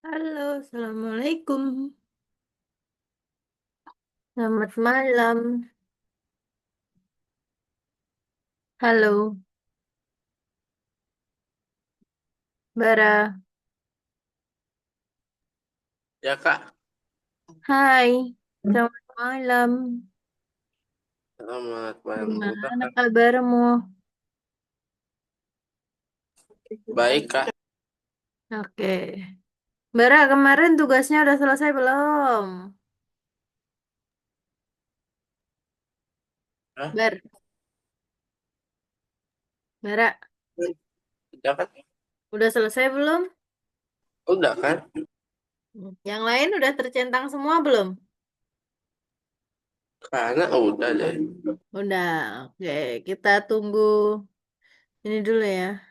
Halo, Assalamualaikum. Selamat malam. Halo, Bara. Ya Kak, Hai, selamat malam. selamat malam juga Gimana Kak. kabarmu? Baik Kak. Oke. Bara, kemarin tugasnya udah selesai belum? Hah? Bar, Bara, Udah kan? udah selesai belum? Udah kan? Yang lain udah tercentang semua belum? Karena udah deh. Udah, oke. Kita tunggu ini dulu ya.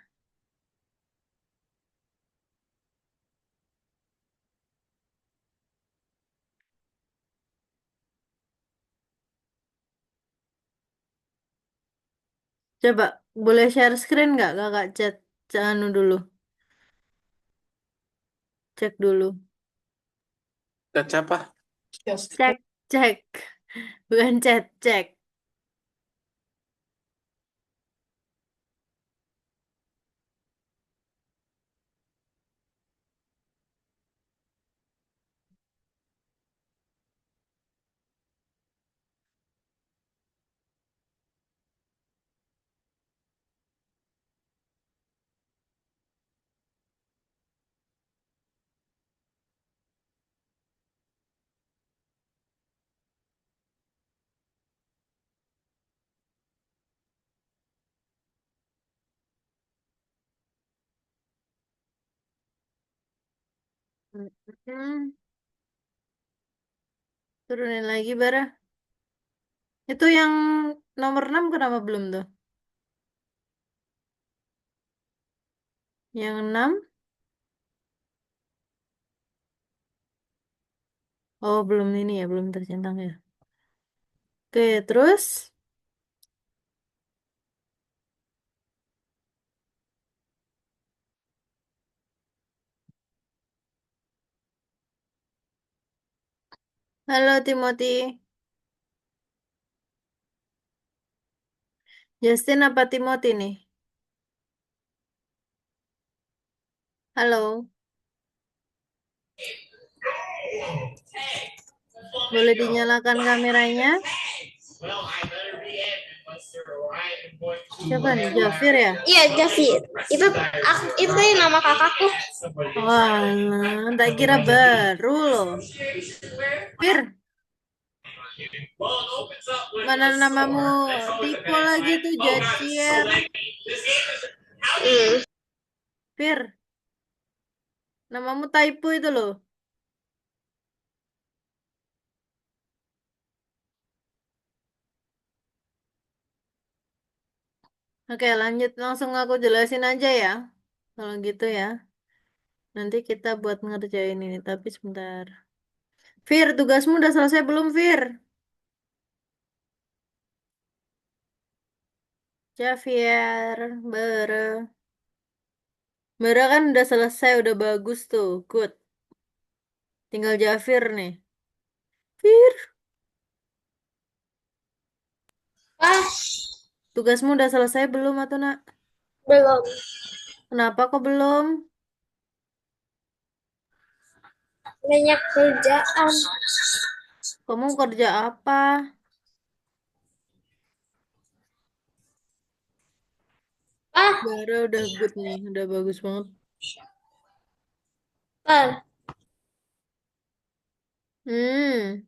Coba, boleh share screen nggak kakak chat? Jangan dulu, cek dulu. Chat siapa? Cek, cek. Bukan chat, cek. Hmm. Turunin lagi, Bara. Itu yang nomor 6 kenapa belum tuh? Yang 6? Oh, belum ini ya, belum tercentang ya. Oke, terus? Halo, Timothy. Justin apa Timothy nih? Halo, boleh dinyalakan kameranya? Siapa nih? Jafir ya? Iya, Jafir. Itu nama kakakku. Wah, tak kira baru loh. Fir, mana namamu Tipo lagi tuh, Jacier. Hmm. Fir, namamu Taipu itu loh. Oke, lanjut. Langsung aku jelasin aja ya. Kalau gitu ya. Nanti kita buat ngerjain ini. Tapi sebentar. Fir, tugasmu udah selesai belum, Fir? Javier, Bere. Bere kan udah selesai, udah bagus tuh. Good. Tinggal Javir nih. Fir, Ah, tugasmu udah selesai belum atau nak? belum. Kenapa kok belum? Banyak kerjaan. Kamu kerja apa? Ah, Bara udah good nih, udah bagus banget. ah, Hmm,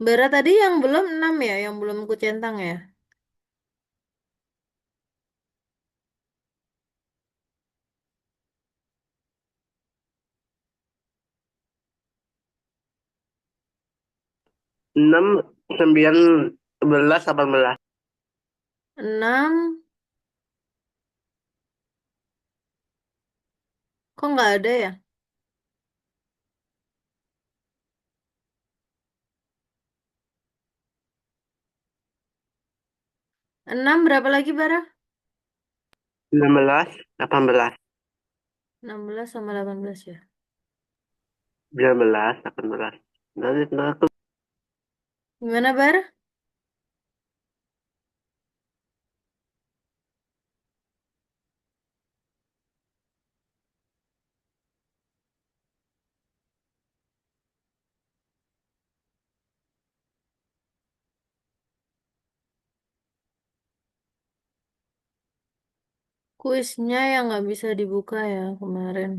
Bara tadi yang belum 6 ya, yang belum ku centang ya. 6, 9, 11, 18. 6, kok nggak ada ya? 6 berapa lagi, Bara? 19. 18, 16 sama 18 ya. 19, 18. Nanti aku Gimana, Bar? Kuisnya yang nggak bisa dibuka ya kemarin.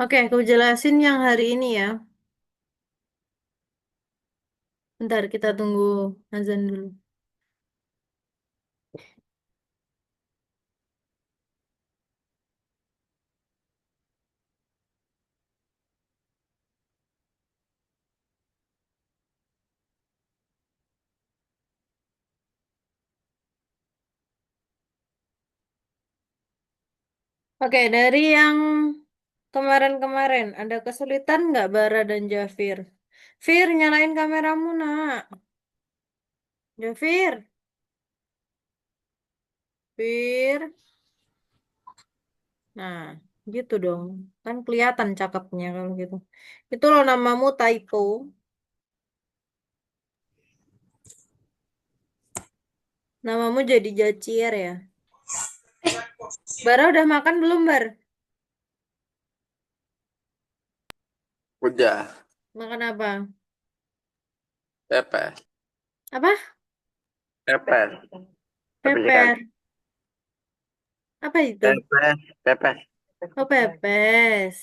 Oke, aku jelasin yang hari ini ya. Bentar, kita tunggu azan dulu. Oke, dari yang kemarin-kemarin, ada kesulitan nggak Bara dan Jafir? Fir, nyalain kameramu, nak. Jafir, Fir. Nah, gitu dong. Kan kelihatan cakepnya kalau gitu. Itu loh namamu typo. Namamu jadi Jacir ya. Bara udah makan belum, Bar? udah Makan apa? pepes, Apa? pepes, pepes ikan, Peper. Apa itu? pepes, pepes. Oh, pepes.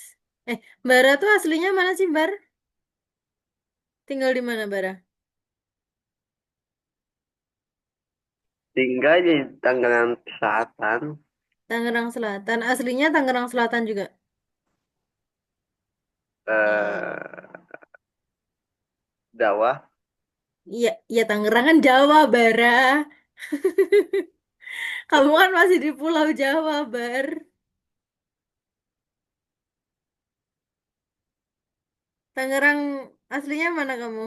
Bara tuh aslinya mana sih, Bar? Tinggal di mana, Bara? Tinggal di Tangerang Selatan, Tangerang Selatan. Aslinya Tangerang Selatan juga. Dawa, Iya, iya Tangerang kan Jawa, Bara. Kamu kan masih di Pulau Jawa, Bar. Tangerang aslinya mana kamu?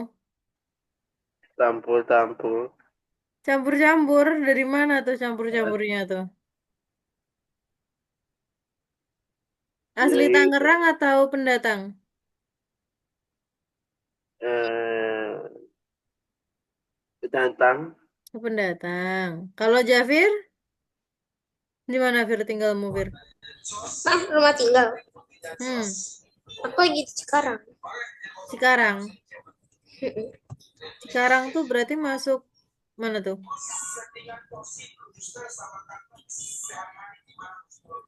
Tampul-tampul. Campur-campur. Dari mana tuh campur-campurnya tuh? Asli Dari Tangerang atau pendatang? eh, Betantang, Oh, pendatang. Kalau Jafir, di mana Fir tinggalmu, Fir? Ah, rumah tinggal. Hmm, Aku lagi di Cikarang. Cikarang. Cikarang tuh berarti masuk mana tuh?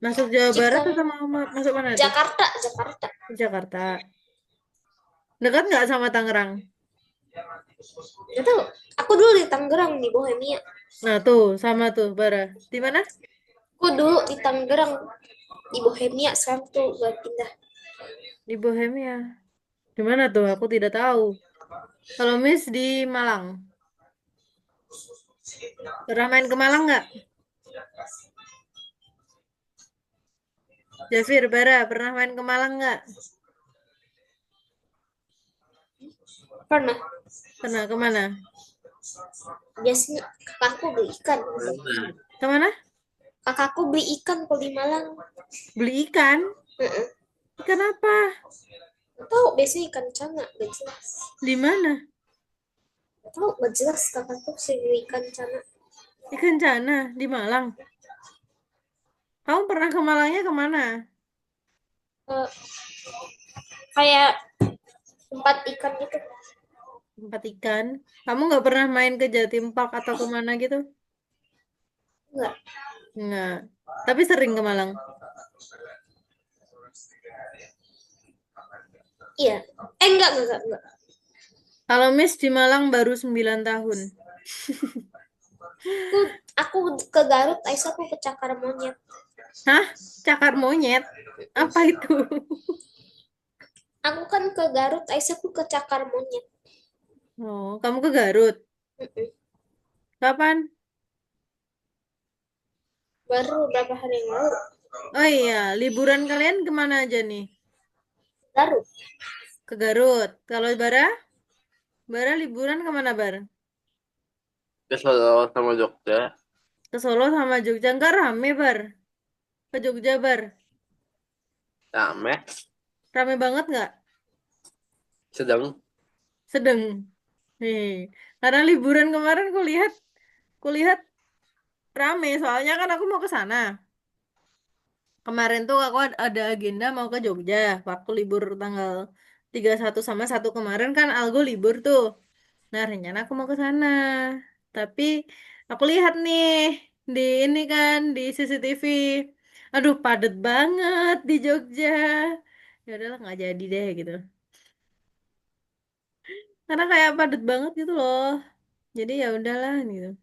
Masuk Jawa Barat atau Cikarang. masuk mana tuh? Jakarta, Jakarta. Jakarta. Dekat nggak sama Tangerang? Gak tahu. Aku dulu di Tangerang di Bohemia. Nah tuh, sama tuh, Bara. Di mana? Aku dulu di Tangerang di Bohemia. Sekarang tuh gak pindah. Di Bohemia. Di mana tuh? Aku tidak tahu. Kalau Miss di Malang. Pernah main ke Malang nggak? Jafir, Bara, pernah main ke Malang nggak? Pernah. Pernah kemana? Biasanya kakakku beli ikan. Kemana? Kakakku beli ikan kalau di Malang. Beli ikan? Heeh. Ikan apa? Gak tahu biasanya ikan cana gak jelas. Di mana? Gak tahu gak jelas kakakku sih beli ikan cana. Ikan cana di Malang. Kamu pernah ke Malangnya kemana? Eh, kayak tempat ikan gitu. Tempat ikan. Kamu nggak pernah main ke Jatim Park atau kemana gitu? Enggak. Nggak. Tapi sering ke Malang. Iya. Enggak. Kalau Miss di Malang baru 9 tahun. Aku aku ke Garut, Aisyah aku ke Cakar Monyet. Hah? Cakar monyet? Apa itu? Aku kan ke Garut, Aisyah aku ke Cakar Monyet. Oh, kamu ke Garut. Mm-mm. Kapan? Baru beberapa hari yang lalu. Oh iya, liburan kalian kemana aja nih? Garut. Ke Garut. Kalau Bara liburan kemana Bar? Ke Solo sama Jogja. Ke Solo sama Jogja. Enggak rame Bar. Ke Jogja Bar. Rame. Rame banget nggak? Sedang. Sedang. Nih. Karena liburan kemarin kulihat rame. Soalnya kan aku mau ke sana. Kemarin tuh aku ada agenda mau ke Jogja. Waktu libur tanggal 31 sama 1 kemarin kan Algo libur tuh. Nah, rencana aku mau ke sana. Tapi aku lihat nih di ini kan di CCTV. Aduh, padet banget di Jogja. Ya udahlah nggak jadi deh gitu. Karena kayak padet banget gitu loh. Jadi ya udahlah gitu.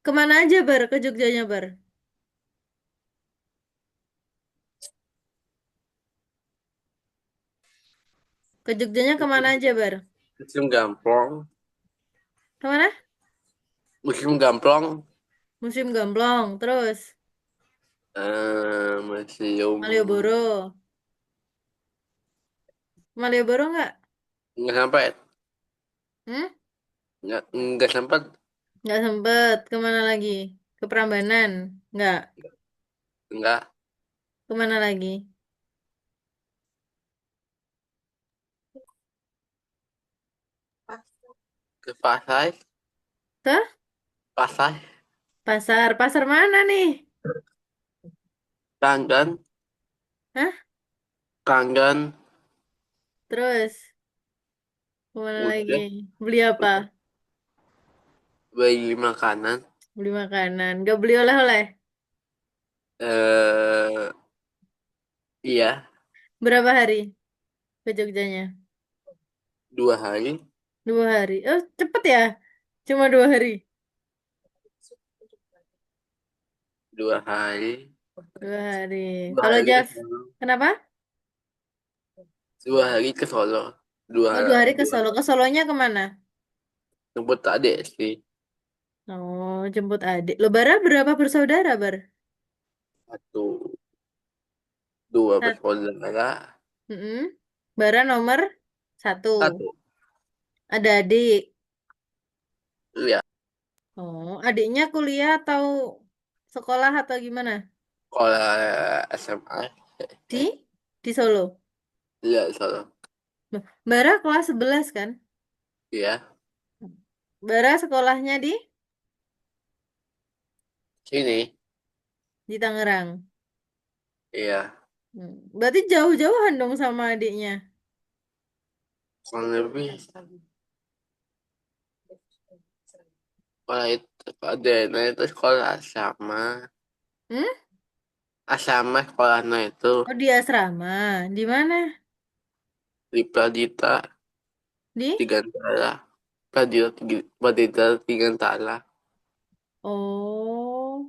Kemana aja Bar ke Jogjanya Bar? Ke Jogjanya kemana aja Bar? Museum Gamplong. Kemana? Museum Gamplong. Museum Gamplong. Terus Museum. Malioboro. Malioboro nggak? Nggak sampai. Hmm? Nggak sempat. Nggak sempet. Kemana lagi? Ke Prambanan? Nggak. Nggak. Kemana lagi? Ke Pasai. Ke Pasai. pasar. Pasar mana nih? Kangen. Hah? Kangen. Terus kemana lagi? Udah. Beli apa? Beli makanan. Beli makanan. Nggak beli oleh-oleh. eh iya. Berapa hari ke Jogjanya? 2 hari. 2 hari. Oh, cepet ya? Cuma 2 hari. 2 hari. 2 hari. dua Kalau hari ke Jav, Solo. kenapa? 2 hari ke Solo. dua Oh, 2 hari ke dua Solo. Ke Solonya kemana? jemput adik sih. Oh, jemput adik. Lo Bara berapa bersaudara, Bar? Satu, dua Satu. bersaudara. Bara nomor 1. Satu. Ada adik. Iya. Oh, adiknya kuliah atau sekolah atau gimana? Sekolah SMA. Di? Di Solo. Iya, Solo. Bara kelas 11 kan? Iya. Bara sekolahnya Sini. di Tangerang. Iya. Berarti jauh-jauhan dong sama adiknya. Kurang lebih. Sekolah itu. Adena itu sekolah asrama. Hmm? Asrama sekolahnya itu. Oh, di asrama. Di mana? Di Pradita. Di? Tigantara. Pradita Tigantara. Oh,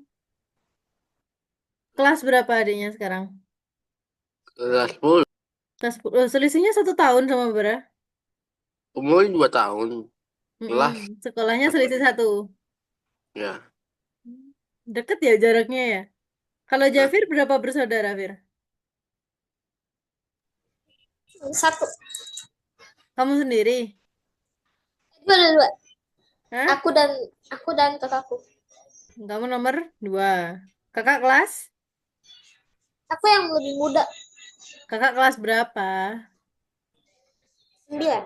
kelas berapa adiknya sekarang? Kelas 10. Kelas 10. Oh, selisihnya 1 tahun sama Bara. Umur 2 tahun. Mm-mm. Kelas. Sekolahnya Apa selisih ya? 1. Ya. Deket ya jaraknya ya? Kalau Hah? Jafir berapa bersaudara, Fir? Satu. Kamu sendiri? Dua, dua, dua. Hah? Aku dan kakakku. Kamu nomor 2. Kakak kelas? Aku yang lebih muda. Kakak kelas berapa? 9.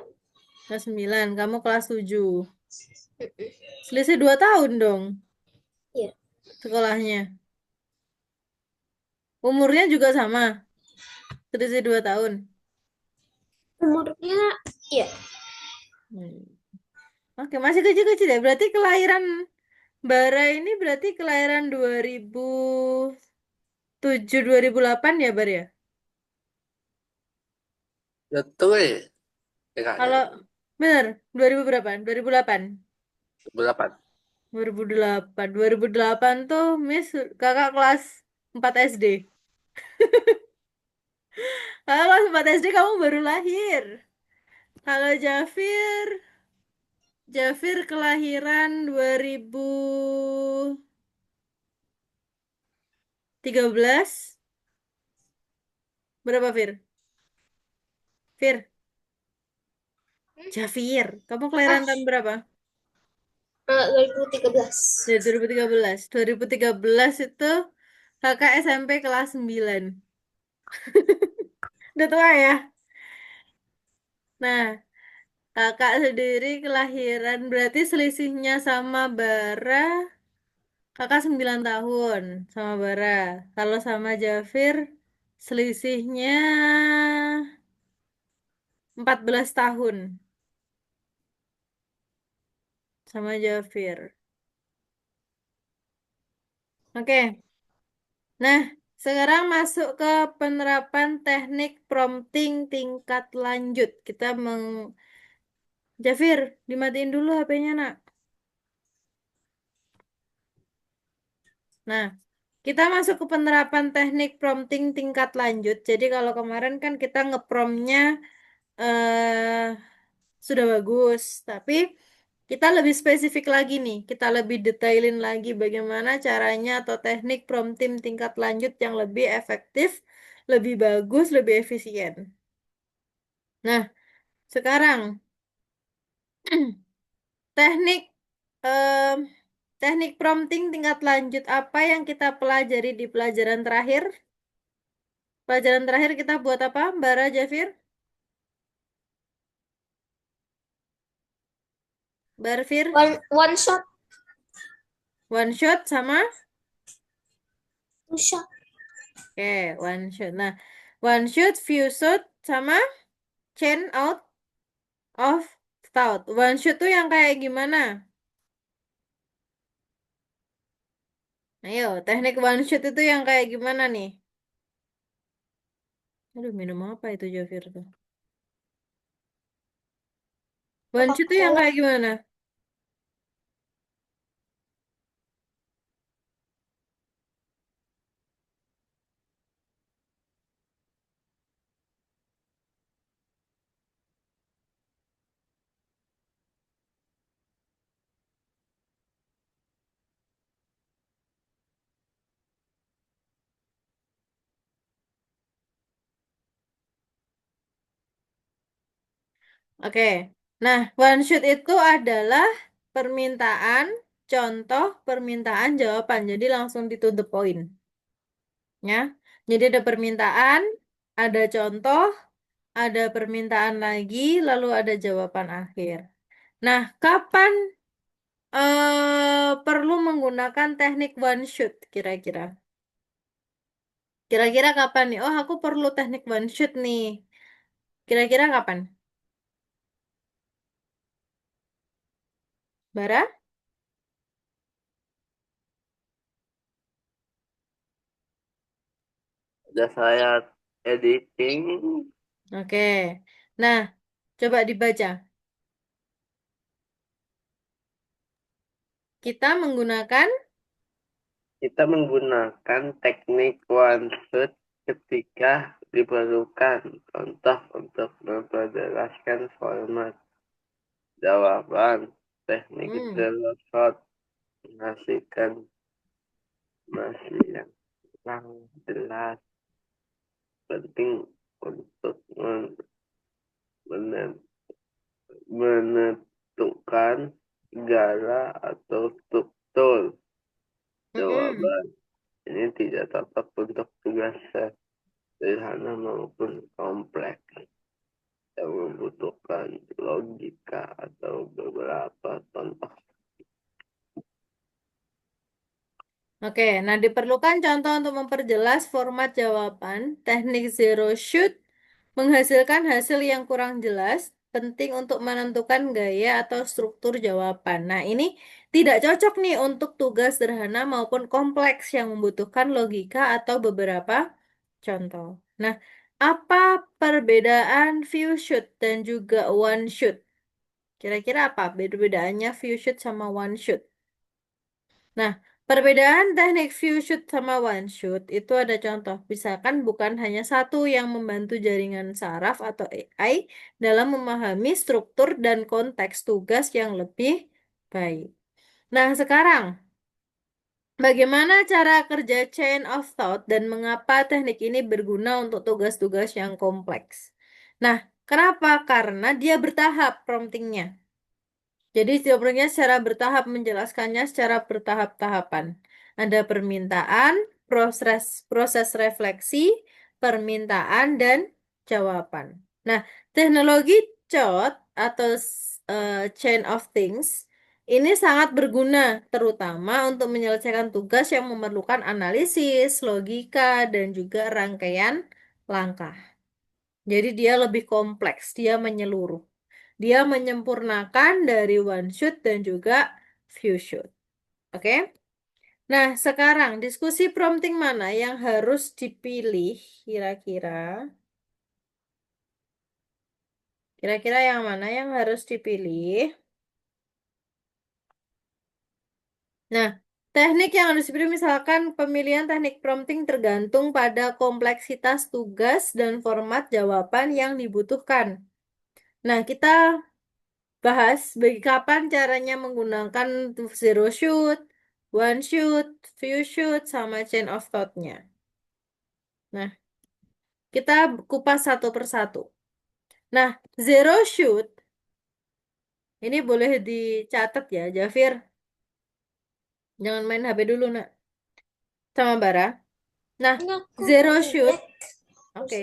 Kelas 9. Kamu kelas 7. Selisih 2 tahun dong Iya. sekolahnya. Umurnya juga sama. Selisih 2 tahun. Umurnya, iya. Hmm. Oke, masih kecil-kecil ya. Berarti kelahiran Bara ini berarti kelahiran 2007, 2008 ya, Bar ya? Betul ya. Kakaknya. Kalau bener, 2000 berapa? 2008. Berapa? 2008. 2008 tuh Miss kakak kelas 4 SD. Kakak kelas 4 SD kamu baru lahir. Kalau Jafir kelahiran 2013. Berapa, Fir? Fir, Hmm? Jafir, kamu Ah, kelahiran tahun berapa? 2013. Dari 2013. 2013 itu kakak SMP kelas 9. Udah tua ya? Nah, kakak sendiri kelahiran berarti selisihnya sama Bara, kakak 9 tahun sama Bara. Kalau sama Jafir, selisihnya 14 tahun sama Jafir. Oke, nah sekarang masuk ke penerapan teknik prompting tingkat lanjut. Jafir, dimatiin dulu HP-nya, nak. Nah, kita masuk ke penerapan teknik prompting tingkat lanjut. Jadi kalau kemarin kan kita ngepromnya eh sudah bagus, tapi kita lebih spesifik lagi nih. Kita lebih detailin lagi bagaimana caranya atau teknik prompting tingkat lanjut yang lebih efektif, lebih bagus, lebih efisien. Nah, sekarang teknik em, teknik prompting tingkat lanjut apa yang kita pelajari di pelajaran terakhir? Pelajaran terakhir kita buat apa, Bara Jafir? Barfir? One shot, One shot sama? two shot. Oke, one shot. Nah, one shot, few shot sama chain out of thought. One shot tuh yang kayak gimana? Ayo, teknik one shot itu yang kayak gimana nih? Aduh, minum apa itu Jafir tuh? One shot tuh yang Coca-Cola. kayak gimana? Oke. Nah, one shoot itu adalah permintaan, contoh, permintaan, jawaban. Jadi langsung to the point. Ya. Jadi ada permintaan, ada contoh, ada permintaan lagi, lalu ada jawaban akhir. Nah, kapan perlu menggunakan teknik one shoot kira-kira? Kira-kira kapan nih? Oh, aku perlu teknik one shoot nih. Kira-kira kapan? Bara? Udah saya editing. Oke. Nah, coba dibaca. Kita menggunakan, Kita menggunakan teknik one shot ketika diperlukan. Contoh untuk memperjelaskan format jawaban. Teknik hmm, zero shot menghasilkan masih yang kurang jelas. Penting untuk menentukan segala atau struktur mm-mm. jawaban. Ini tidak cocok untuk tugas sederhana maupun kompleks yang membutuhkan logika atau beberapa contoh. Oke, nah diperlukan contoh untuk memperjelas format jawaban. Teknik zero shoot menghasilkan hasil yang kurang jelas, penting untuk menentukan gaya atau struktur jawaban. Nah, ini tidak cocok nih untuk tugas sederhana maupun kompleks yang membutuhkan logika atau beberapa contoh. Nah, apa perbedaan few shoot dan juga one shoot? Kira-kira apa perbedaannya few shoot sama one shoot? Nah, perbedaan teknik few shoot sama one shoot itu ada contoh. Misalkan bukan hanya satu yang membantu jaringan saraf atau AI dalam memahami struktur dan konteks tugas yang lebih baik. Nah, sekarang bagaimana cara kerja chain of thought dan mengapa teknik ini berguna untuk tugas-tugas yang kompleks? Nah, Kenapa? Karena dia bertahap promptingnya. Jadi jawabannya secara bertahap menjelaskannya secara bertahap-tahapan. Ada permintaan, proses proses refleksi, permintaan dan jawaban. Nah, teknologi CHOT atau Chain of Things ini sangat berguna terutama untuk menyelesaikan tugas yang memerlukan analisis, logika, dan juga rangkaian langkah. Jadi dia lebih kompleks, dia menyeluruh. Dia menyempurnakan dari one shoot dan juga few shoot. Oke? Nah, sekarang diskusi prompting mana yang harus dipilih kira-kira? Kira-kira yang mana yang harus dipilih? Nah, teknik yang harus dipilih misalkan pemilihan teknik prompting tergantung pada kompleksitas tugas dan format jawaban yang dibutuhkan. Nah, kita bahas bagi kapan caranya menggunakan zero shoot, one shoot, few shoot, sama chain of thought-nya. Nah, kita kupas satu persatu. Nah, zero shoot, ini boleh dicatat ya, Jafir. Jangan main HP dulu, nak. Sama Bara. Nah, Ini aku zero mau shoot, jelek. oke.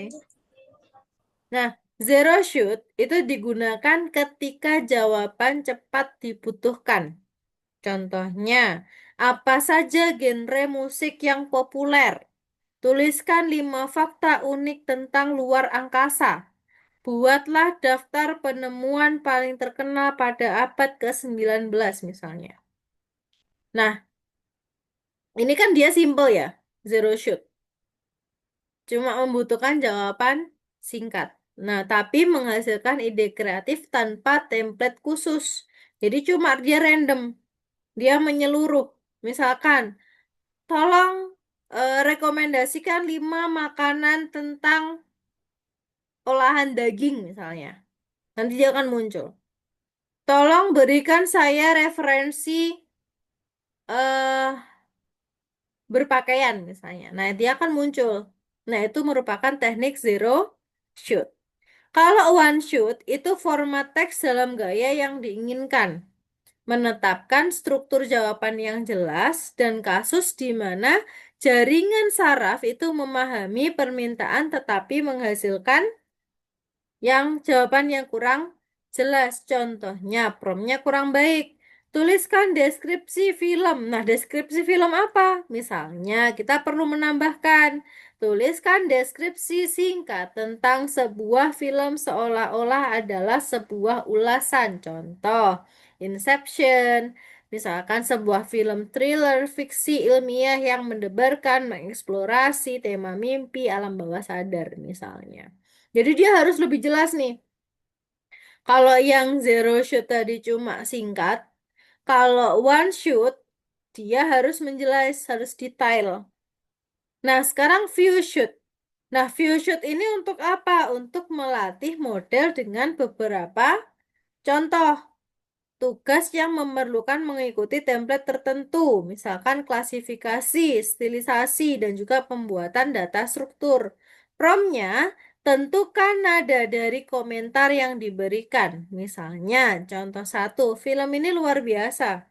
Nah, zero shoot itu digunakan ketika jawaban cepat dibutuhkan. Contohnya, apa saja genre musik yang populer? Tuliskan 5 fakta unik tentang luar angkasa. Buatlah daftar penemuan paling terkenal pada abad ke-19 misalnya. Nah, ini kan dia simple ya, zero shoot. Cuma membutuhkan jawaban singkat. Nah, tapi menghasilkan ide kreatif tanpa template khusus. Jadi cuma dia random, dia menyeluruh. Misalkan, tolong rekomendasikan 5 makanan tentang olahan daging misalnya. Nanti dia akan muncul. Tolong berikan saya referensi eh berpakaian misalnya. Nah, dia akan muncul. Nah, itu merupakan teknik zero shoot. Kalau one shoot itu format teks dalam gaya yang diinginkan. Menetapkan struktur jawaban yang jelas dan kasus di mana jaringan saraf itu memahami permintaan tetapi menghasilkan yang jawaban yang kurang jelas. Contohnya, promptnya kurang baik. Tuliskan deskripsi film. Nah, deskripsi film apa? Misalnya, kita perlu menambahkan. Tuliskan deskripsi singkat tentang sebuah film seolah-olah adalah sebuah ulasan. Contoh, Inception. Misalkan sebuah film thriller fiksi ilmiah yang mendebarkan, mengeksplorasi tema mimpi alam bawah sadar misalnya. Jadi dia harus lebih jelas nih. Kalau yang zero shoot tadi cuma singkat, kalau one shoot dia harus menjelas, harus detail. Nah, sekarang view shoot. Nah, view shoot ini untuk apa? Untuk melatih model dengan beberapa contoh tugas yang memerlukan mengikuti template tertentu, misalkan klasifikasi, stilisasi, dan juga pembuatan data struktur. Promptnya, tentukan nada dari komentar yang diberikan. Misalnya, contoh satu, film ini luar biasa.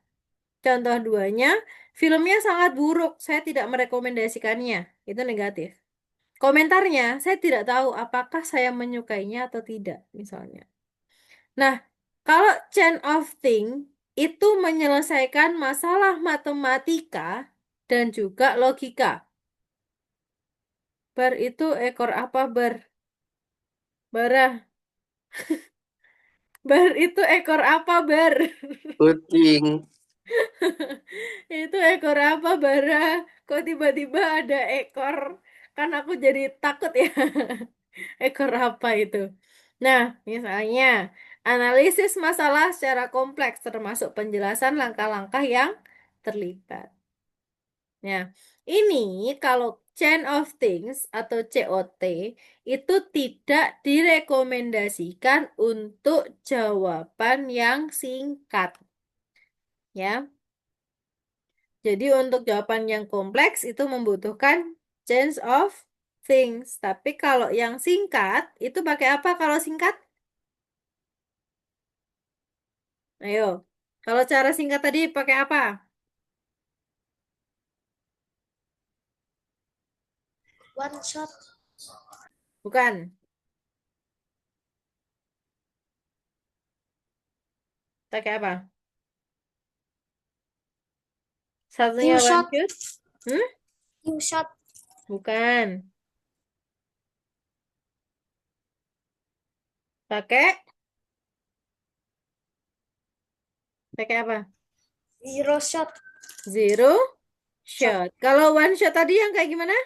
Contoh duanya, filmnya sangat buruk, saya tidak merekomendasikannya. Itu negatif. Komentarnya, saya tidak tahu apakah saya menyukainya atau tidak, misalnya. Nah, kalau chain of thing itu menyelesaikan masalah matematika dan juga logika. Bar itu ekor apa bar? Bara. Bar itu ekor apa bar? Kucing. Itu ekor apa bara? Kok tiba-tiba ada ekor? Kan aku jadi takut ya. Ekor apa itu? Nah, misalnya analisis masalah secara kompleks termasuk penjelasan langkah-langkah yang terlibat. Nah, ini kalau chain of things atau COT itu tidak direkomendasikan untuk jawaban yang singkat, ya. Jadi untuk jawaban yang kompleks itu membutuhkan chain of things. Tapi kalau yang singkat itu pakai apa kalau singkat? Ayo. Kalau cara singkat tadi pakai apa? One shot. Bukan. Pakai apa? Satunya Few one shot. shoot? Hmm? Few shot. Bukan. Pakai? Pakai apa? Zero shot. Zero Shot. shot. Kalau one shot tadi yang kayak gimana?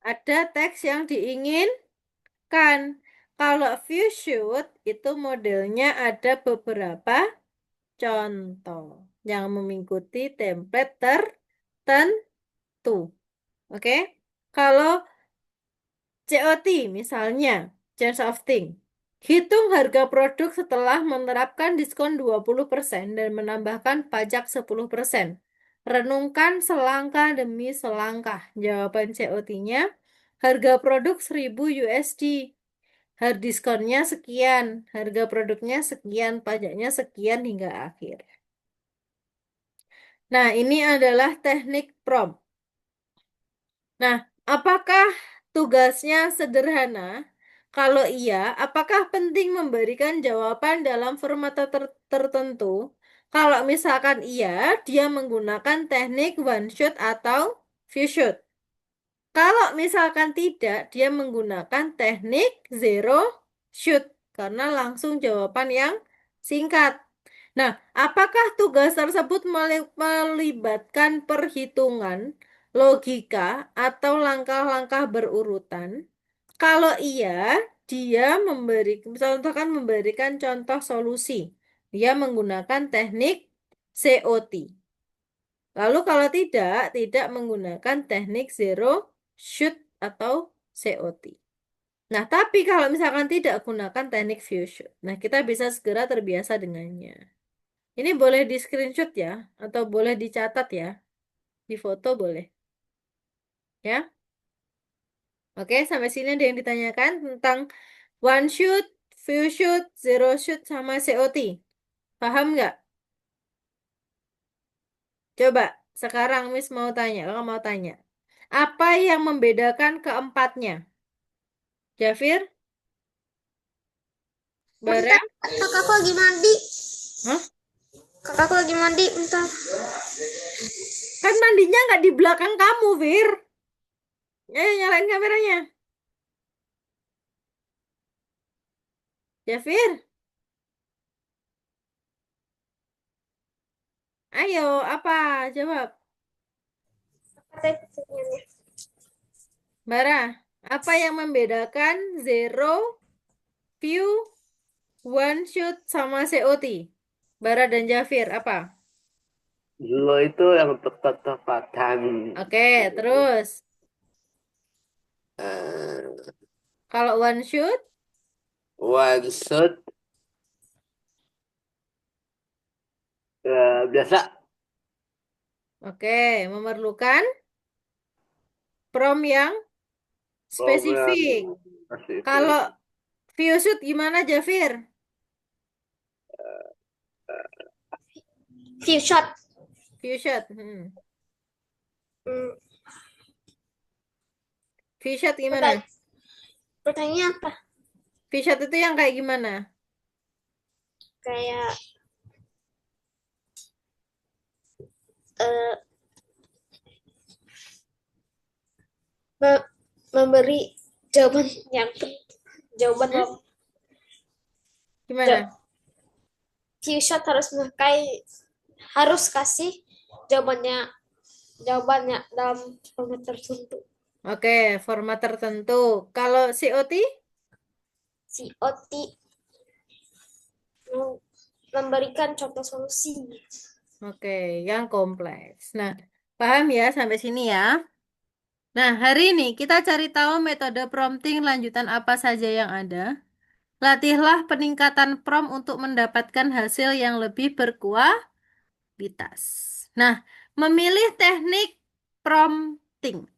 Ada teks yang diinginkan. Kalau few shoot itu modelnya ada beberapa contoh yang mengikuti template tertentu. Oke? Kalau COT misalnya, change of thing. Hitung harga produk setelah menerapkan diskon 20% dan menambahkan pajak 10%. Renungkan selangkah demi selangkah. Jawaban COT-nya, harga produk 1000 USD. Hard diskonnya sekian, harga produknya sekian, pajaknya sekian hingga akhir. Nah, ini adalah teknik prompt. Nah, apakah tugasnya sederhana? Kalau iya, apakah penting memberikan jawaban dalam format tertentu? Kalau misalkan iya, dia menggunakan teknik one shot atau few shot. Kalau misalkan tidak, dia menggunakan teknik zero shoot karena langsung jawaban yang singkat. Nah, apakah tugas tersebut melibatkan perhitungan, logika, atau langkah-langkah berurutan? Kalau iya, dia misalkan memberikan contoh solusi. Dia menggunakan teknik COT. Lalu kalau tidak menggunakan teknik zero shoot atau COT. Nah, tapi kalau misalkan tidak gunakan teknik view shoot, nah kita bisa segera terbiasa dengannya. Ini boleh di screenshot ya, atau boleh dicatat ya, di foto boleh. Ya, oke sampai sini ada yang ditanyakan tentang one shoot, view shoot, zero shoot, sama COT. Paham nggak? Coba sekarang Miss mau tanya, kalau mau tanya. Apa yang membedakan keempatnya? Jafir? Bara? Bentar, kakakku lagi mandi. Hah? Kakakku lagi mandi, bentar. Kan mandinya nggak di belakang kamu, Fir. Ayo nyalain kameranya. Jafir, ayo, apa? Jawab. Bara, apa yang membedakan zero, view, one shoot, sama COT? Bara dan Jafir, apa? Lo itu yang tepat-tepatan. Oke, terus. Eh, Kalau one shoot, one shot biasa oke, memerlukan prompt yang program spesifik. Kalau Pasifik. view shoot gimana, Jafir? Few shot. View shot. Hmm, View shot gimana? pertanya- pertanyaannya apa? View shot itu yang kayak gimana? Kayak eh, me- memberi jawaban yang jawaban Hmm? ja- Gimana? few shot harus kasih jawabannya jawabannya dalam format tertentu. Oke, format tertentu. Kalau COT? COT memberikan contoh solusi. Oke, yang kompleks. Nah, paham ya sampai sini ya? Nah, hari ini kita cari tahu metode prompting lanjutan apa saja yang ada. Latihlah peningkatan prompt untuk mendapatkan hasil yang lebih berkualitas. Nah, memilih teknik prompting.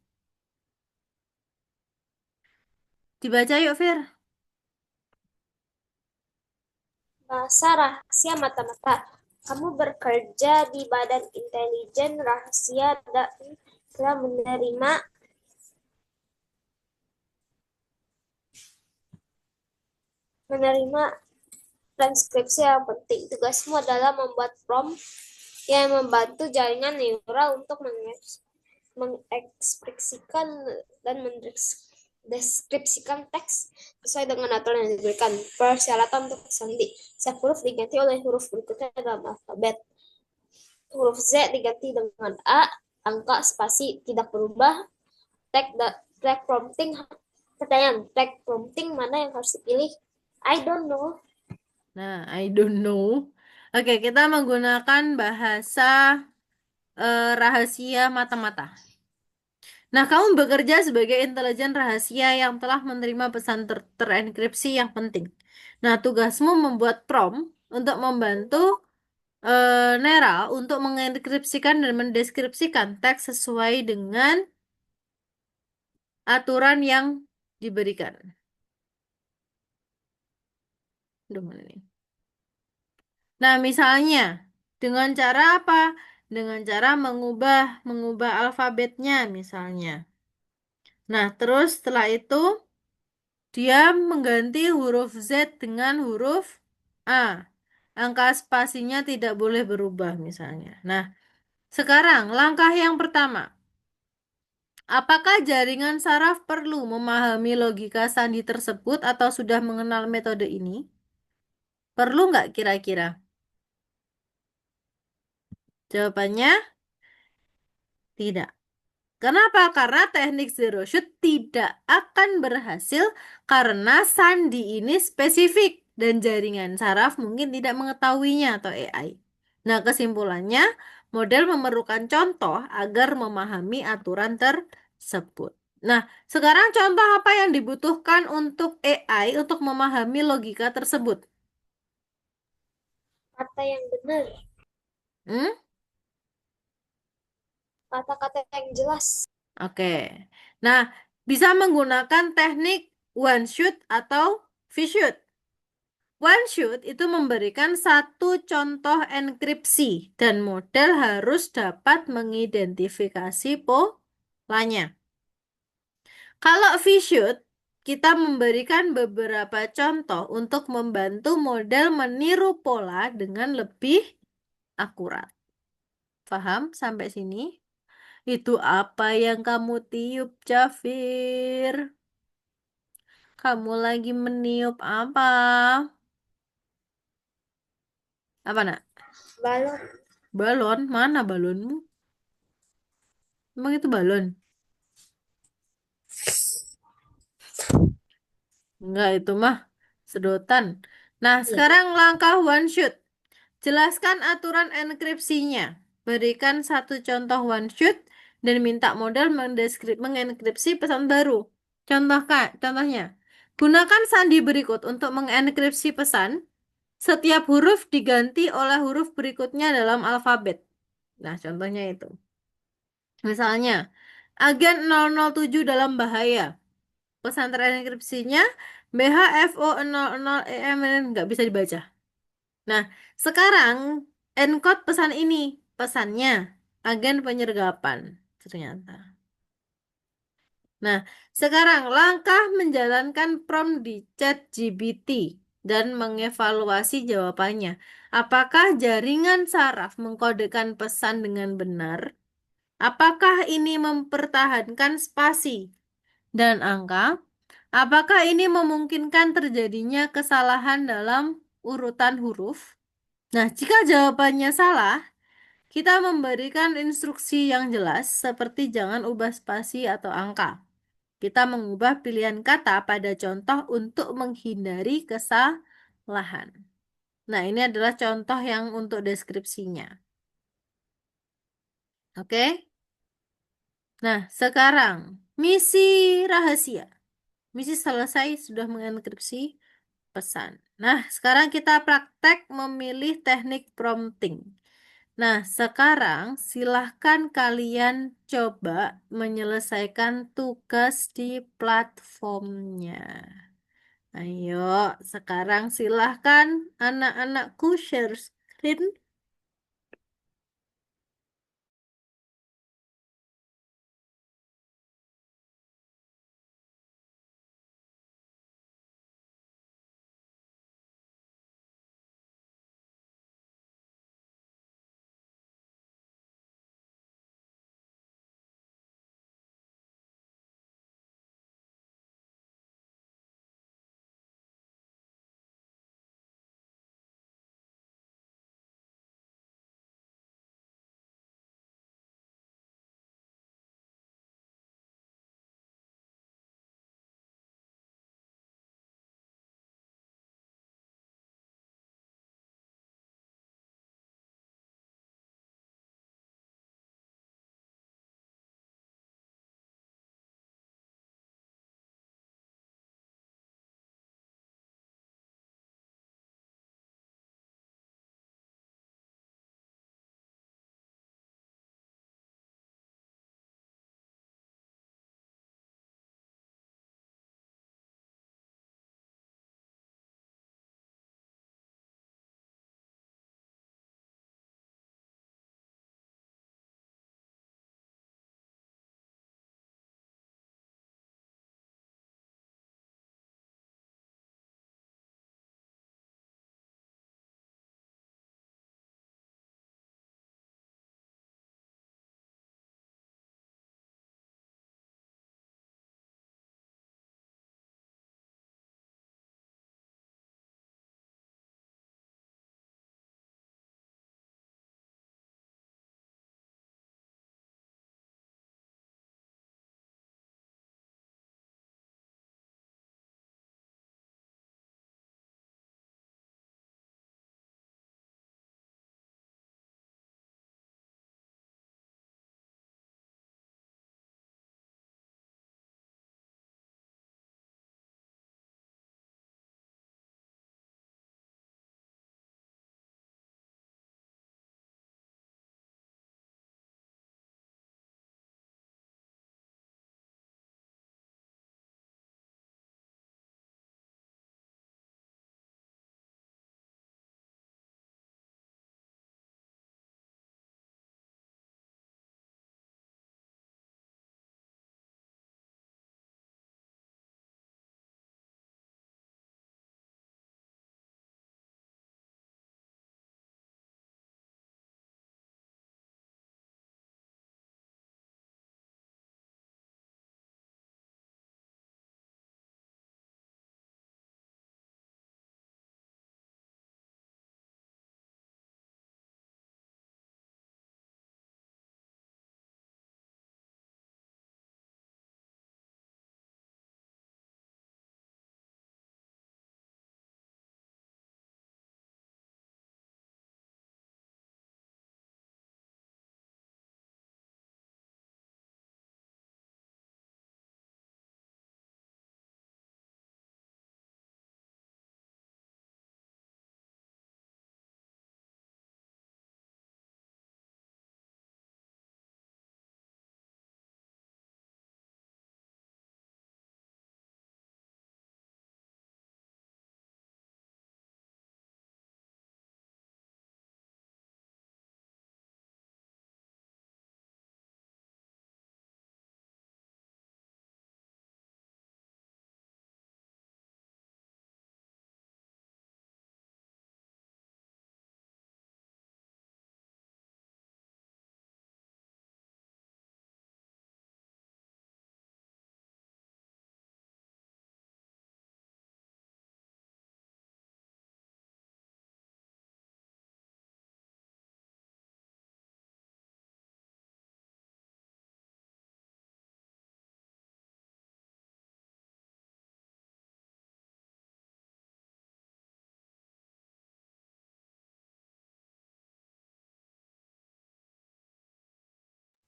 Dibaca yuk, Fir. Bahasa rahasia mata-mata. Kamu bekerja di Badan Intelijen Rahasia dan telah menerima transkripsi yang penting. Tugasmu adalah membuat prompt yang membantu jaringan neural untuk mengekspresikan dan mendeskripsikan teks sesuai dengan aturan yang diberikan. Persyaratan untuk sandi. Setiap huruf diganti oleh huruf berikutnya dalam alfabet. Huruf Z diganti dengan A, angka spasi tidak berubah. Tag prompting. Pertanyaan, tag prompting mana yang harus dipilih? I don't know. Nah, I don't know. Oke, kita menggunakan bahasa rahasia mata-mata. Nah, kamu bekerja sebagai intelijen rahasia yang telah menerima pesan terenkripsi yang penting. Nah, tugasmu membuat prompt untuk membantu Nera untuk mengenkripsikan dan mendeskripsikan teks sesuai dengan aturan yang diberikan. Duh, mana nih? Nah, misalnya dengan cara apa? Dengan cara mengubah alfabetnya misalnya. Nah, terus setelah itu dia mengganti huruf Z dengan huruf A. Angka spasinya tidak boleh berubah misalnya. Nah, sekarang langkah yang pertama. Apakah jaringan saraf perlu memahami logika sandi tersebut atau sudah mengenal metode ini? Perlu nggak kira-kira? Jawabannya tidak. Kenapa? Karena teknik zero shoot tidak akan berhasil karena sandi ini spesifik dan jaringan saraf mungkin tidak mengetahuinya atau AI. Nah, kesimpulannya, model memerlukan contoh agar memahami aturan tersebut. Nah, sekarang contoh apa yang dibutuhkan untuk AI untuk memahami logika tersebut? Kata yang benar. Hmm? Kata-kata yang jelas. Oke. Nah, bisa menggunakan teknik one shoot atau V-shoot. One shoot itu memberikan satu contoh enkripsi dan model harus dapat mengidentifikasi polanya. Kalau V-shoot, kita memberikan beberapa contoh untuk membantu model meniru pola dengan lebih akurat. Paham sampai sini? Itu apa yang kamu tiup, Jafir? Kamu lagi meniup apa? Apa nak? Balon. Balon? Mana balonmu? Emang itu balon? Enggak, itu mah sedotan. Nah, Ya. sekarang langkah one shoot. Jelaskan aturan enkripsinya. Berikan satu contoh one shoot dan minta model mengenkripsi pesan baru. Contohnya, gunakan sandi berikut untuk mengenkripsi pesan. Setiap huruf diganti oleh huruf berikutnya dalam alfabet. Nah, contohnya itu. Misalnya, agen 007 dalam bahaya. Pesan terenkripsinya BHFO00EM nggak bisa dibaca. Nah, sekarang encode pesan ini. Pesannya, agen penyergapan. Ternyata. Nah, sekarang langkah menjalankan prompt di ChatGPT dan mengevaluasi jawabannya. Apakah jaringan saraf mengkodekan pesan dengan benar? Apakah ini mempertahankan spasi dan angka? Apakah ini memungkinkan terjadinya kesalahan dalam urutan huruf? Nah, jika jawabannya salah, kita memberikan instruksi yang jelas seperti jangan ubah spasi atau angka. Kita mengubah pilihan kata pada contoh untuk menghindari kesalahan. Nah, ini adalah contoh yang untuk deskripsinya. Oke? Nah, sekarang misi rahasia. Misi selesai sudah mengenkripsi pesan. Nah, sekarang kita praktek memilih teknik prompting. Nah, sekarang silahkan kalian coba menyelesaikan tugas di platformnya. Ayo, sekarang silahkan anak-anakku share screen.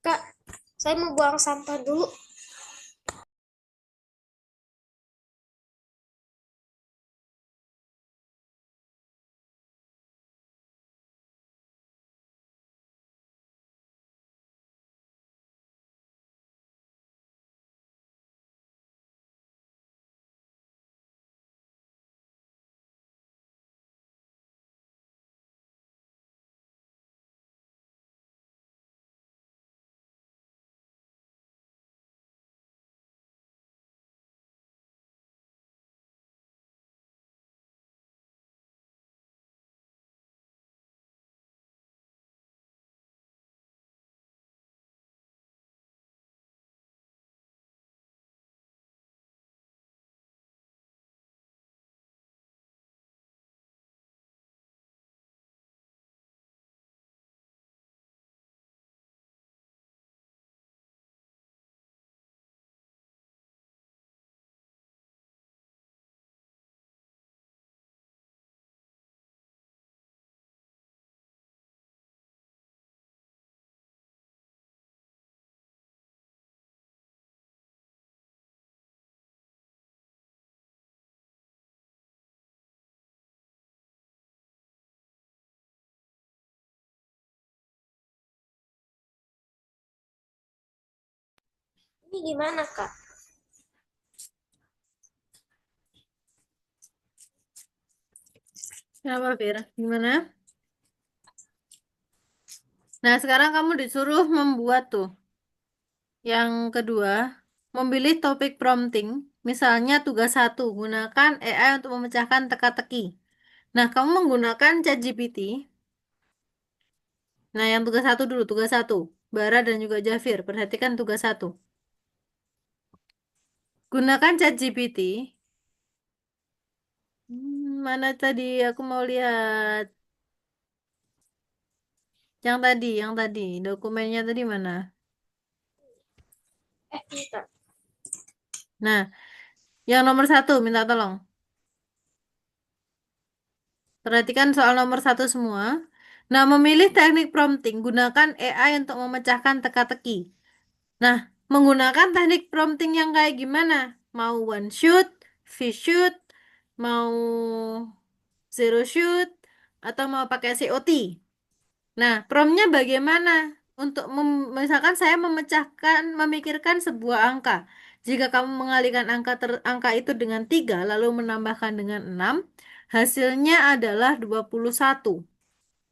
Kak, saya mau buang sampah dulu. Ini gimana, Kak? Kenapa, Fir? Gimana? Nah, sekarang kamu disuruh membuat tuh. Yang kedua, memilih topik prompting. Misalnya tugas satu, gunakan AI untuk memecahkan teka-teki. Nah, kamu menggunakan ChatGPT. Nah, yang tugas satu dulu, tugas satu. Bara dan juga Jafir, perhatikan tugas satu. Gunakan ChatGPT. Mana tadi? Aku mau lihat. Yang tadi. Dokumennya tadi mana? Ini, Kak. Nah, yang nomor satu, minta tolong. Perhatikan soal nomor satu semua. Nah, memilih teknik prompting. Gunakan AI untuk memecahkan teka-teki. Nah, menggunakan teknik prompting yang kayak gimana? Mau one shoot, fish shoot, mau zero shoot, atau mau pakai COT? Nah, promptnya bagaimana? Untuk misalkan saya memikirkan sebuah angka. Jika kamu mengalihkan angka itu dengan 3, lalu menambahkan dengan 6, hasilnya adalah 21.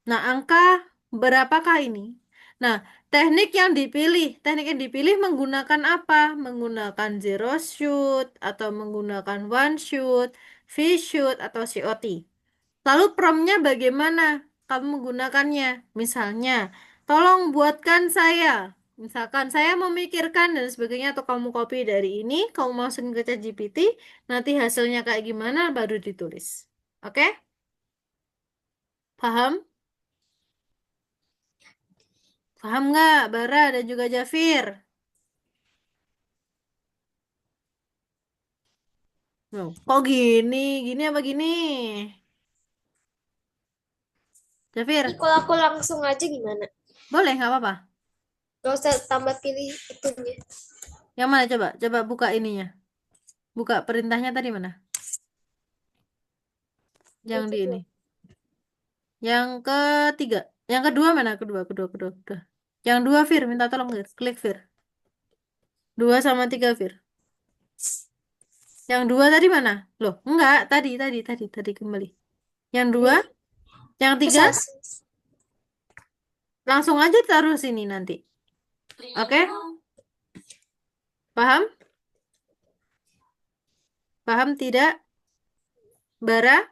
Nah, angka berapakah ini? Nah, teknik yang dipilih menggunakan apa? Menggunakan zero shoot, atau menggunakan one shoot, fish shoot, atau COT. Lalu promptnya bagaimana kamu menggunakannya? Misalnya, tolong buatkan saya. Misalkan saya memikirkan dan sebagainya atau kamu copy dari ini, kamu masukin ke ChatGPT, nanti hasilnya kayak gimana baru ditulis. Oke? Paham? Paham nggak, Bara dan juga Jafir? Loh, kok gini? Gini apa gini? Ini Jafir, kalau aku langsung aja gimana? boleh nggak apa-apa. Gak usah tambah pilih itunya. Yang mana coba? Coba buka ininya. Buka perintahnya tadi mana? Yang Yang di ini. kedua. Yang ketiga. Yang kedua mana? Kedua. Yang dua, Fir. Minta tolong, Fir. Klik, Fir. 2 sama 3, Fir. Yang dua tadi mana? Loh, enggak. Tadi kembali. Yang dua, Ini. yang tiga, Susah. langsung aja taruh sini nanti. Oke? Paham? Paham tidak? Bara?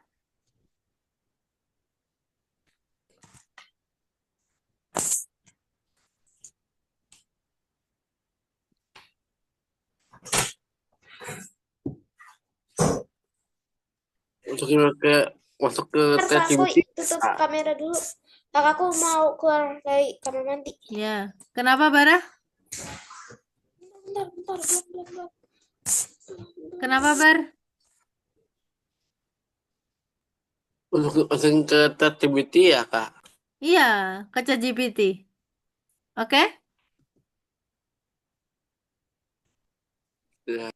Masukin ke masuk ke Ntar Kak, aku ChatGPT. tutup Ah, kamera dulu. Kakakku mau keluar dari kamar mandi. Ya. Kenapa, Bara? Bentar, belum. Kenapa, Bar? masukin ke ChatGPT ya, Kak. Iya, ke ChatGPT. Oke? Ya.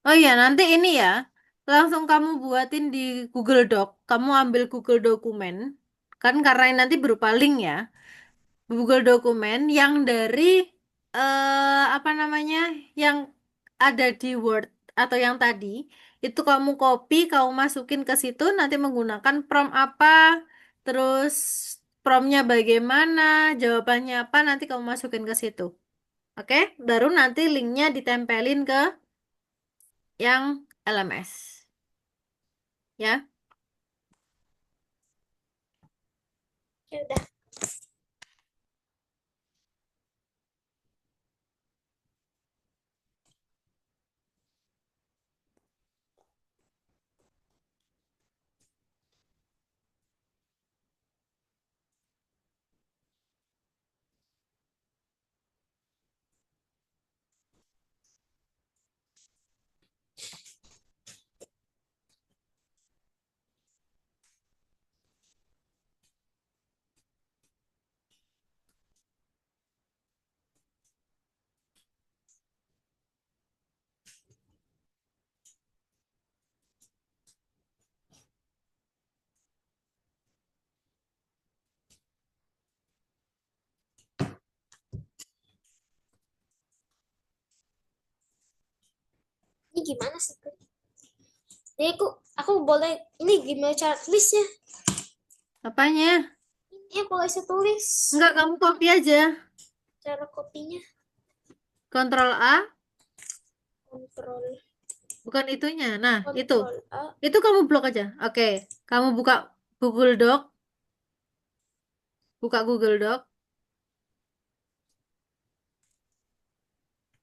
Oh iya, nanti ini ya. Langsung kamu buatin di Google Doc. Kamu ambil Google Dokumen. Kan karena ini nanti berupa link ya. Google Dokumen yang dari apa namanya? Yang ada di Word atau yang tadi itu kamu copy, kamu masukin ke situ nanti menggunakan prompt apa, terus promptnya bagaimana, jawabannya apa nanti kamu masukin ke situ. Oke? Baru nanti linknya ditempelin ke yang LMS. Ya. Ya udah. gimana sih? Jadi aku boleh ini gimana cara tulisnya? Apanya? Ini aku nggak bisa tulis. Enggak, kamu copy aja. Cara kopinya. Kontrol A, Kontrol bukan itunya. Nah, itu. kontrol A. Itu kamu blok aja. Oke. Kamu buka Google Doc. Buka Google Doc.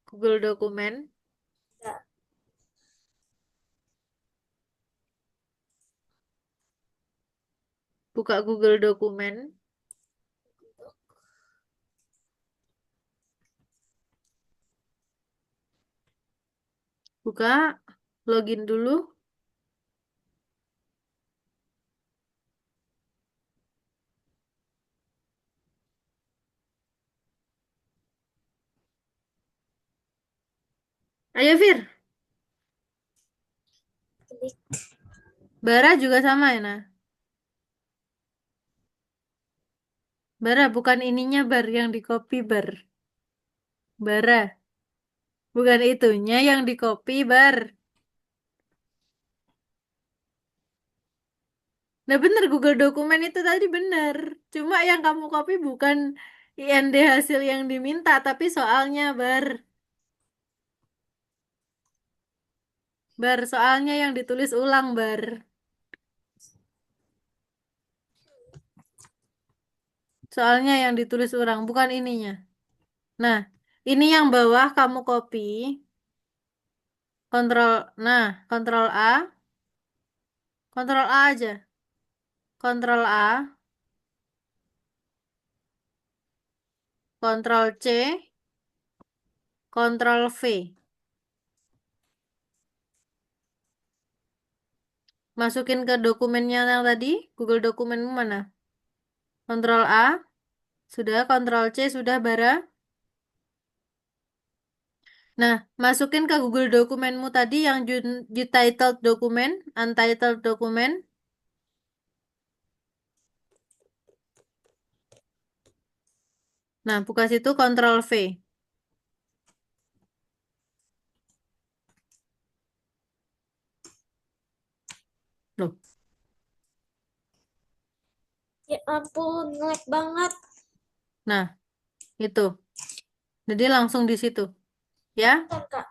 Google Dokumen. Ya, Buka Google Dokumen. Buka. Login dulu. Ayo, Fir. klik. Bara juga sama ya, nah. Bara, bukan ininya bar yang di copy bar. Bara. Bukan itunya yang di copy bar. Nah bener Google Dokumen itu tadi bener. Cuma yang kamu copy bukan IND hasil yang diminta, tapi soalnya bar. Bar, soalnya yang ditulis ulang bar. Soalnya yang ditulis ulang, bukan ininya. Nah, ini yang bawah kamu copy. Kontrol, nah, kontrol A. Kontrol A aja. Kontrol A. Kontrol C. Kontrol V. Masukin ke dokumennya yang tadi. Google dokumenmu mana? Kontrol A. Sudah. Kontrol C. Sudah, Bara. Nah, masukin ke Google dokumenmu tadi yang titled dokumen, untitled dokumen. Nah, buka situ Ctrl V. Loh, Ya ampun, ngelag banget. nah, itu. Jadi langsung di situ. Ya, Bentar, Kak.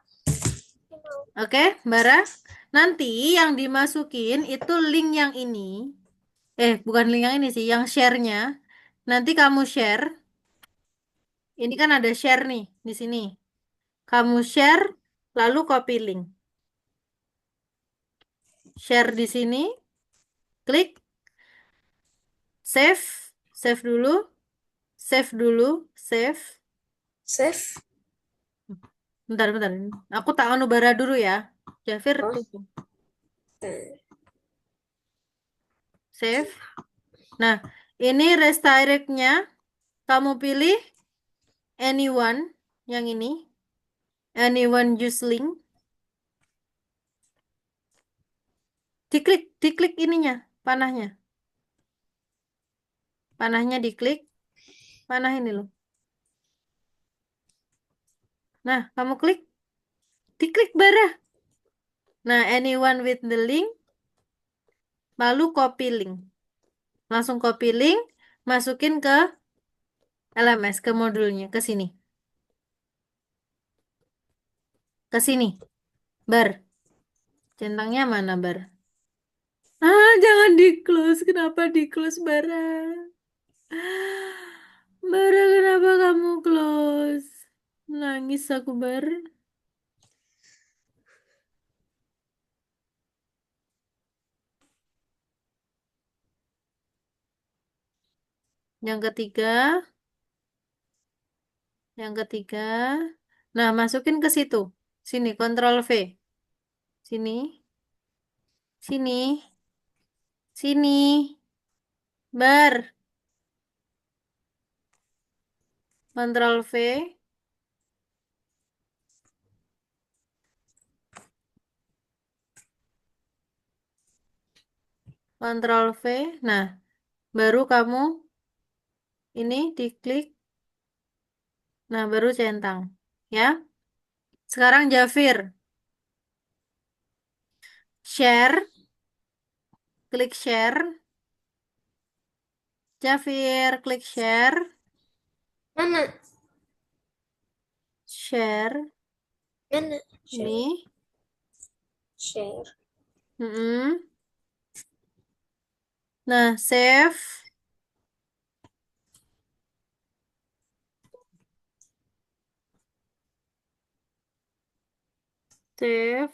oke, Bara. Nanti yang dimasukin itu link yang ini. Bukan link yang ini sih, yang share-nya. Nanti kamu share. Ini kan ada share nih di sini. Kamu share, lalu copy link. Share di sini, klik save, save dulu, save dulu, save. Save. Bentar, bentar. Aku tak anu bara dulu ya. Jafir, Oh, tunggu. Save. Nah, ini redirect-nya. Kamu pilih anyone, yang ini. Anyone use link. Diklik, diklik ininya, panahnya. Panahnya diklik. Panah ini loh. Nah, kamu klik. Diklik bara. Nah, anyone with the link. Lalu copy link. Langsung copy link. Masukin ke LMS, ke modulnya. Ke sini. Ke sini. Bar. Centangnya mana, Bar? Jangan di close. Kenapa di close, Bara? Bara, kenapa kamu close? Nangis aku, Bar. Yang ketiga. Yang ketiga. Nah, masukin ke situ. Sini, Ctrl V. Sini. Sini. Sini. Bar. Ctrl V. Ctrl V. Nah, baru kamu ini diklik. Nah, baru centang. Ya. Sekarang Jafir. Share, klik share. Jafir, klik share. Mana? Share. Mana? Ini. Share. Share. Mm-mm. Nah, save. Save.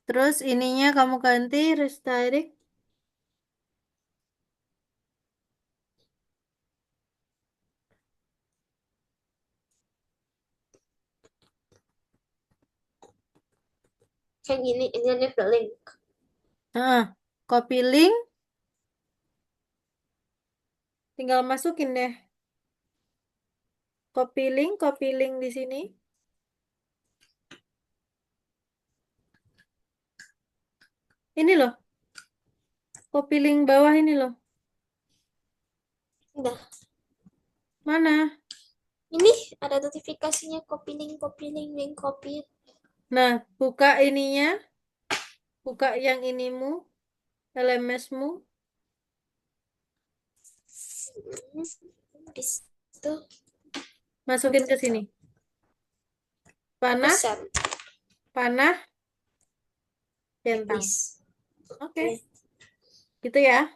Terus ininya kamu ganti redirect. Kayak gini, ini live the link. Nah, copy link. Tinggal masukin deh. Copy link di sini. Ini loh, copy link bawah ini loh. Udah. Mana? Ini ada notifikasinya copy link, copy. Nah, buka ininya. Buka yang inimu, LMS-mu. Di situ Masukin ke sini. aku Panah, send panah, like centang. this. Oke, Oke. gitu ya.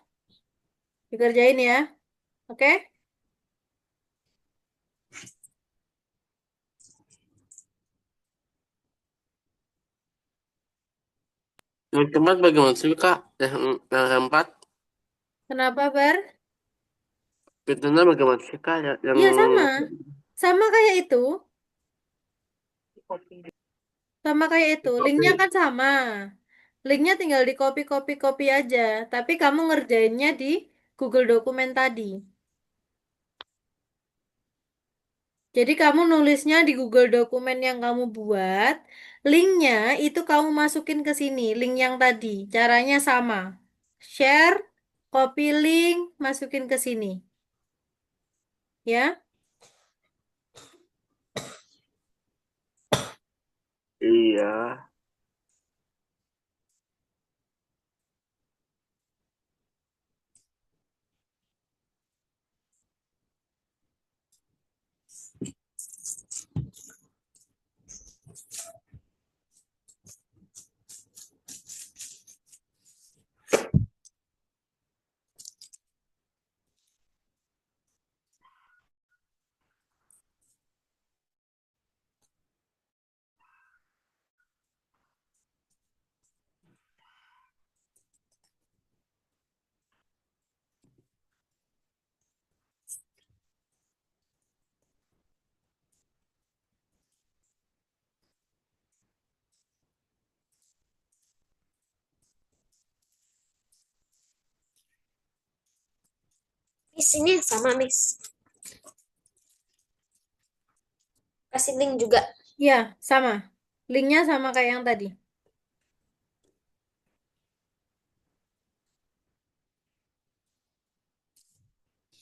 Dikerjain ya. Oke? Yang keempat bagaimana sih kak? Yang keempat, Kenapa, Bar? pintunya bagaimana sih kak? Yang Iya, sama. Sama kayak itu. Sama kayak itu. Linknya kopi. kan sama. Linknya tinggal di copy aja. Tapi kamu ngerjainnya di Google Dokumen tadi. Jadi kamu nulisnya di Google Dokumen yang kamu buat. Linknya itu kamu masukin ke sini. Link yang tadi. Caranya sama. Share, copy link, masukin ke sini. Ya. Iya. Miss, ini sama Miss. Kasih link juga. Ya, sama. Linknya sama kayak yang tadi.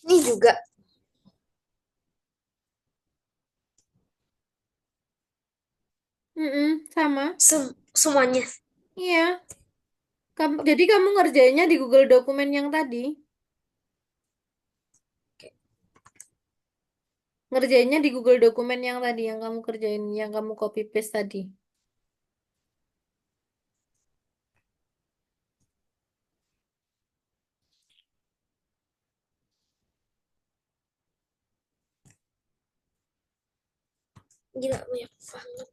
Ini juga. Sama. Semuanya. Iya. Jadi kamu ngerjainnya di Google Dokumen yang tadi. Ngerjainnya di Google Dokumen yang tadi, yang kamu kerjain, yang kamu copy paste tadi. Gila banyak banget.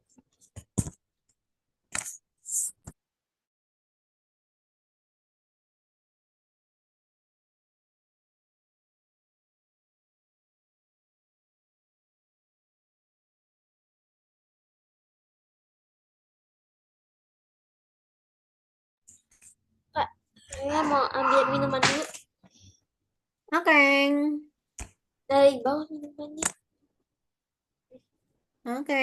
Kak, saya mau ambil minuman dulu. Oke. Dari bawah minumannya. Oke.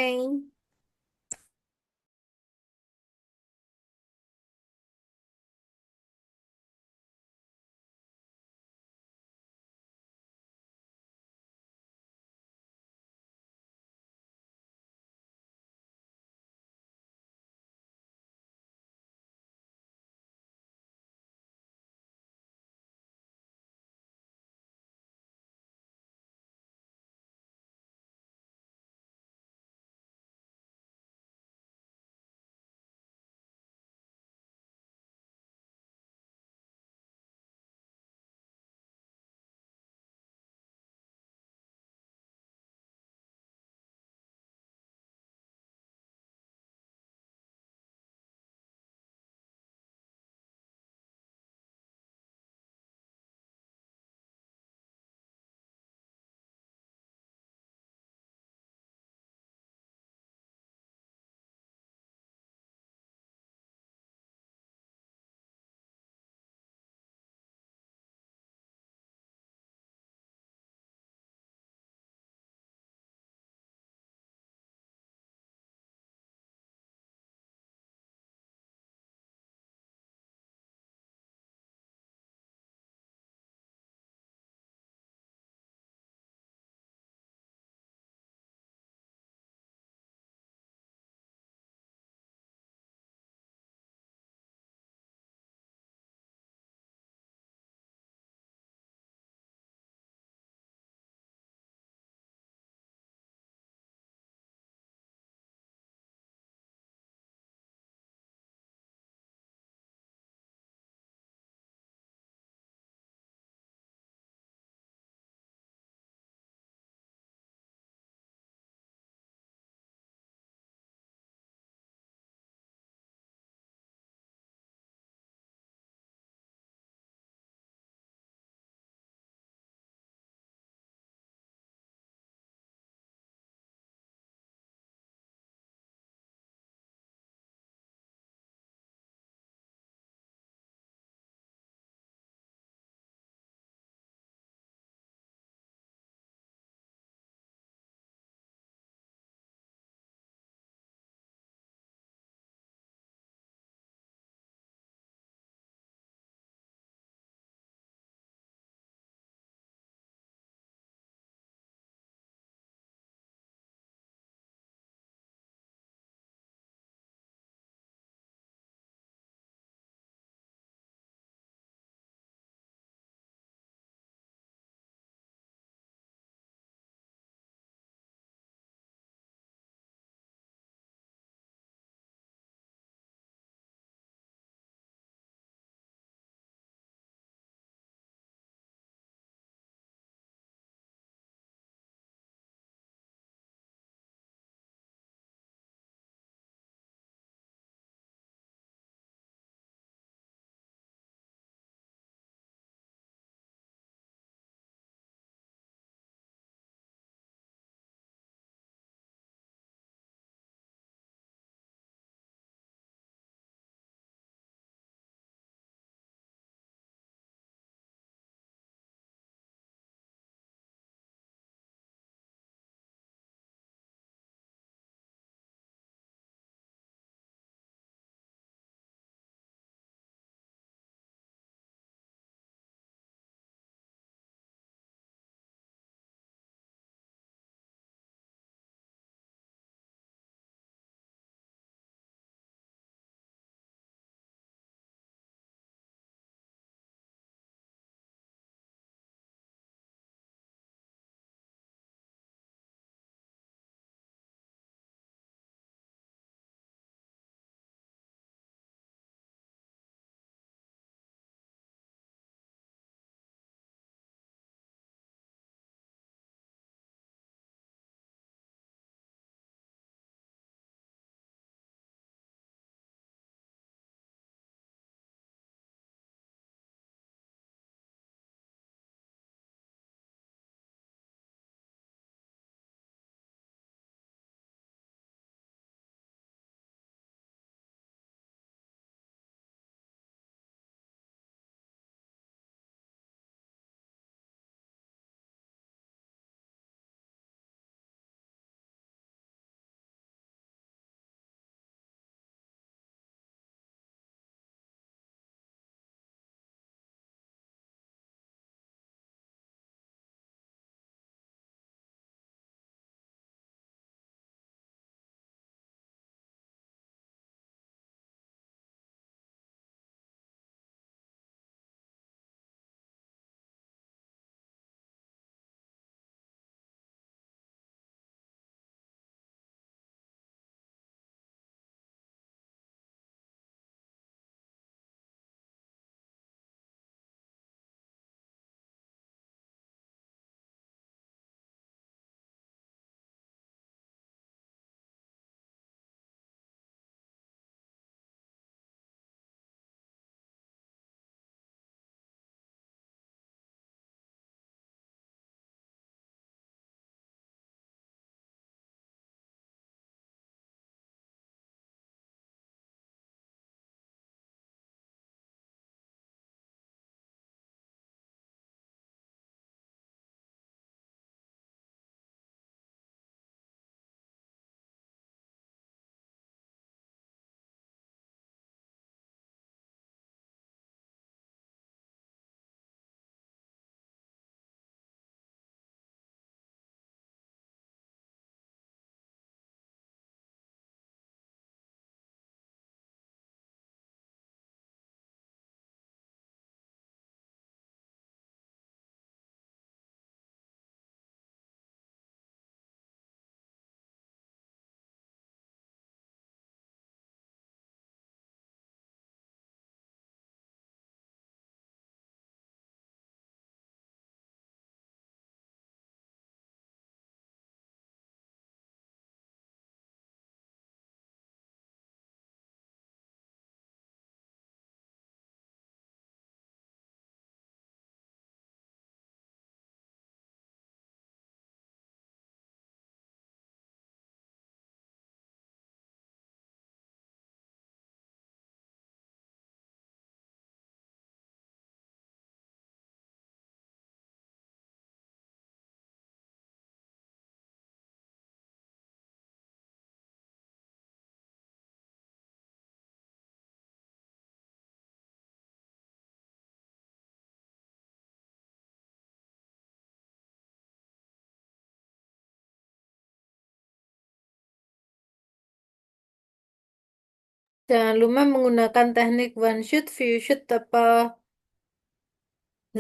Jangan lupa menggunakan teknik one shoot, few shoot, apa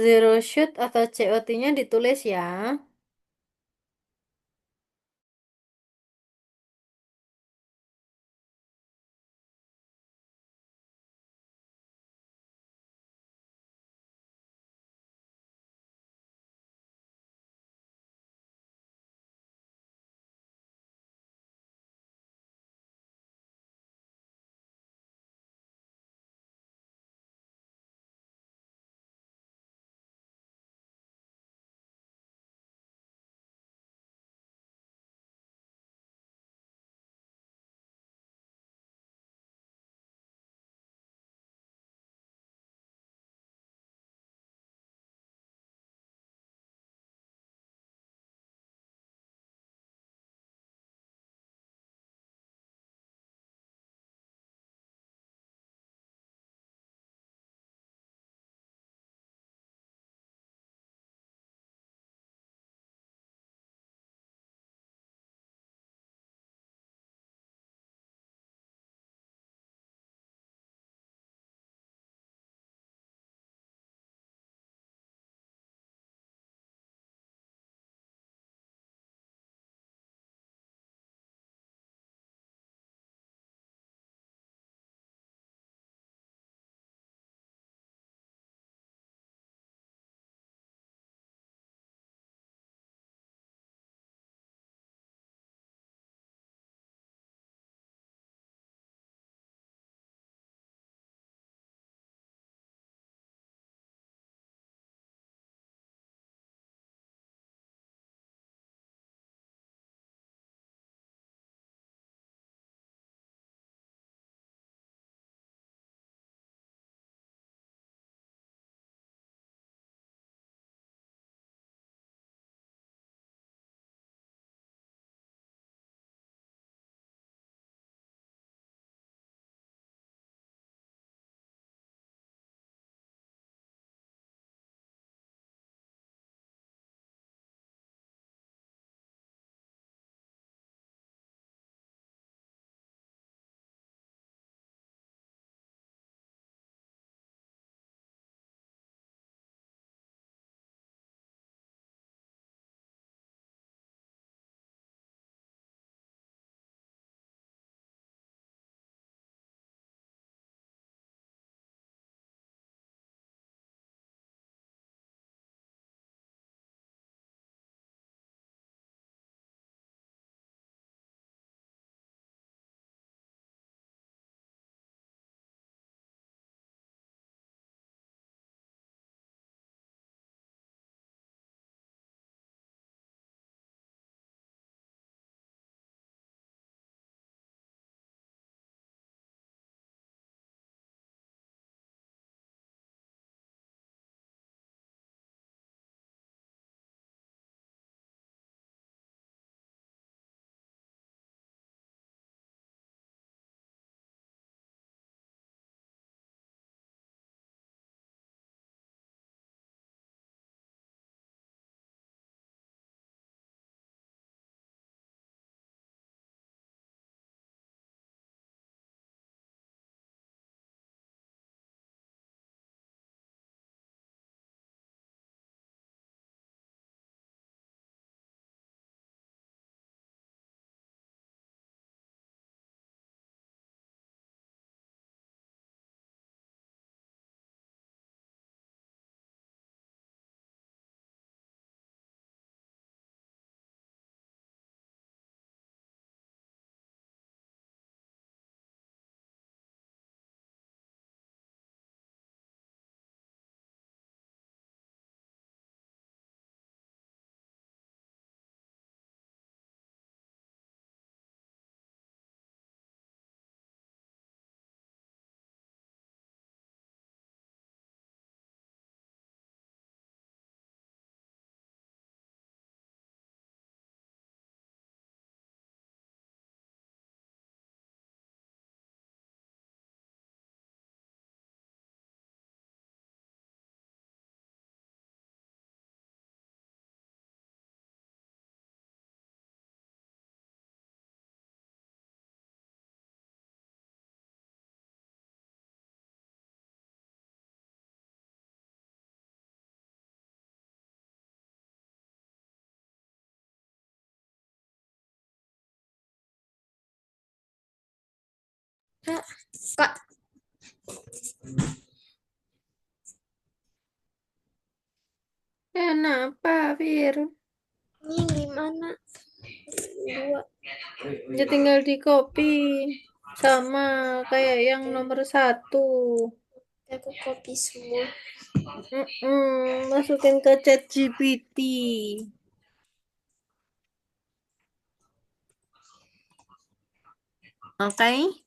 zero shoot atau COT-nya ditulis ya. Kak, Kak, Kenapa, Fir? ini gimana? Dua. Ya tinggal di copy. Sama kayak yang nomor satu. Aku copy semua. Masukin ke chat GPT. Oke?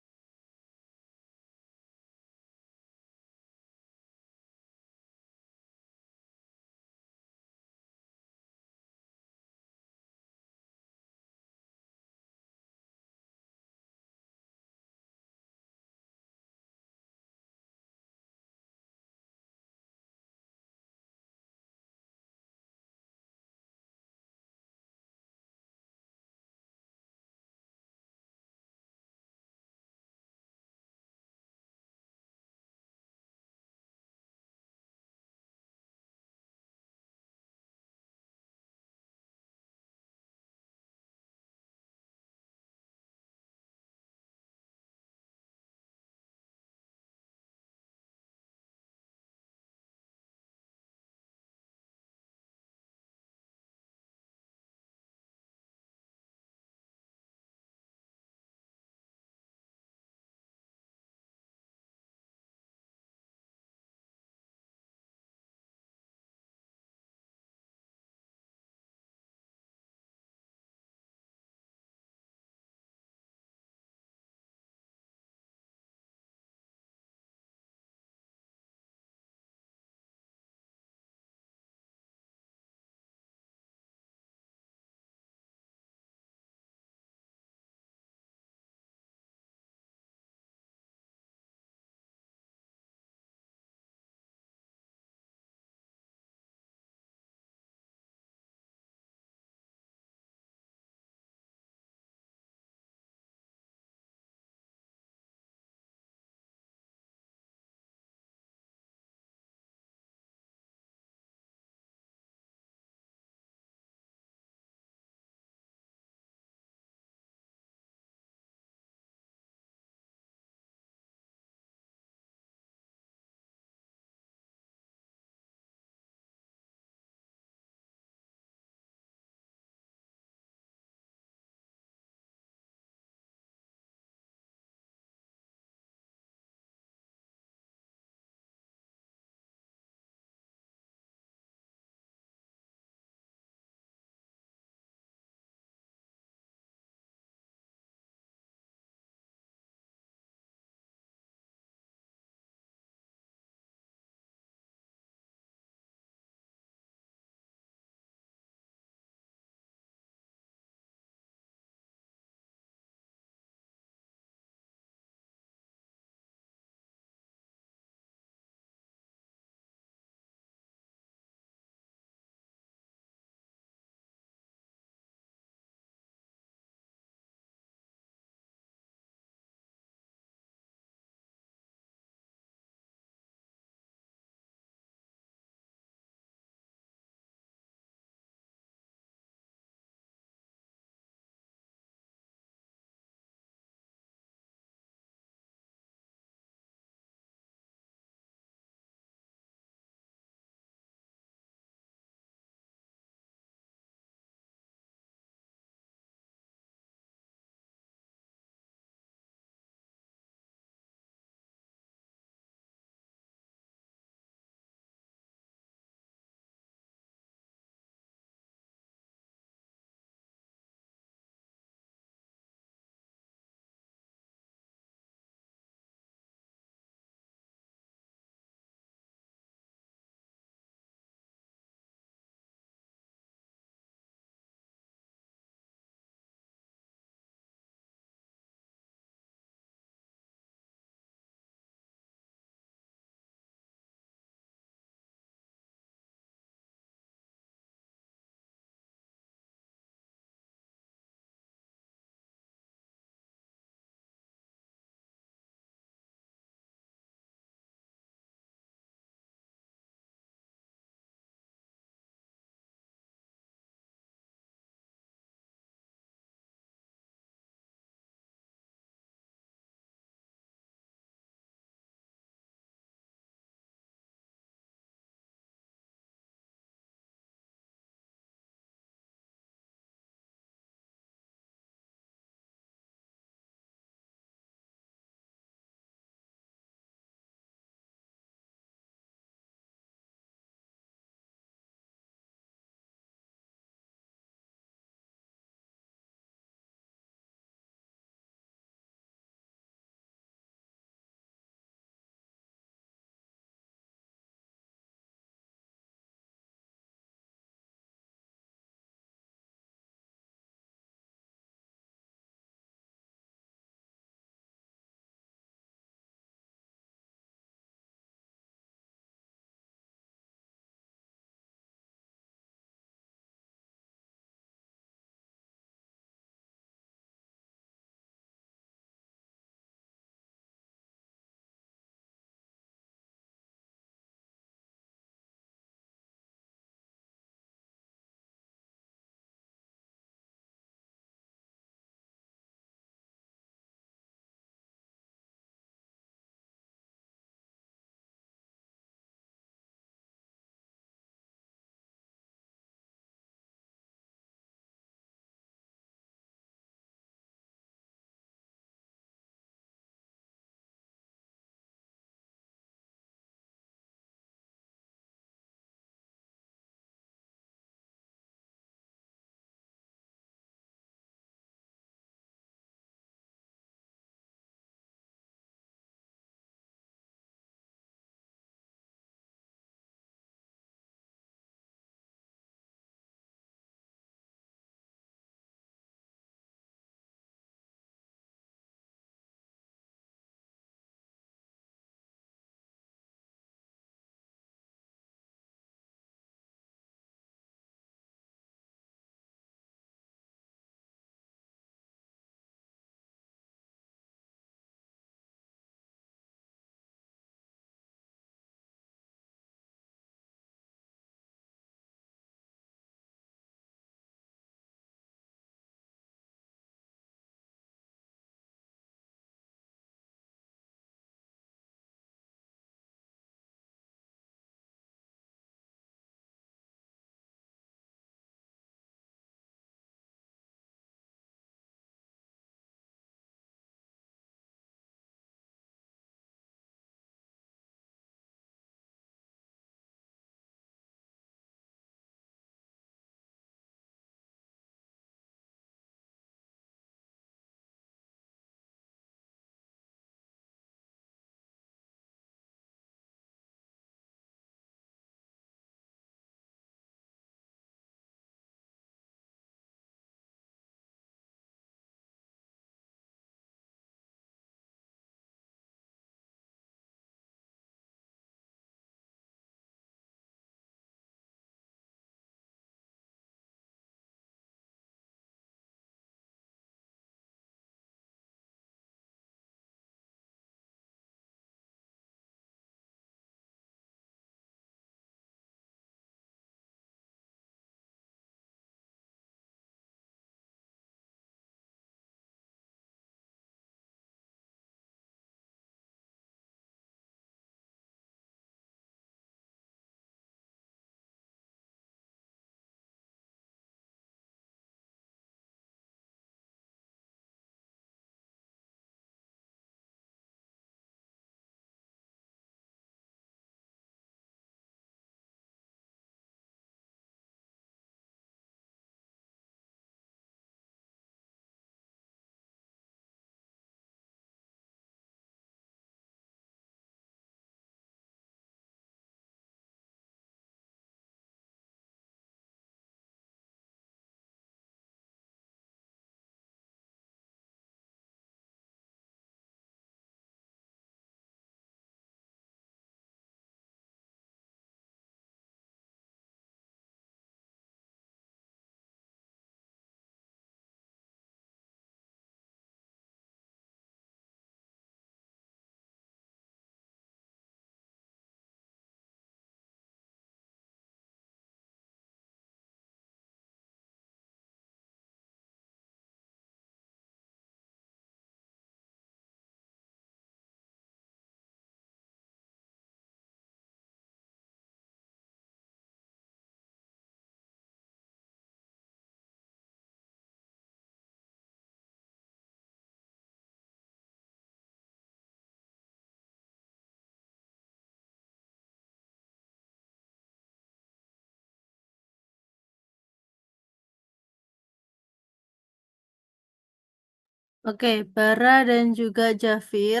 Oke, Bara dan juga Jafir.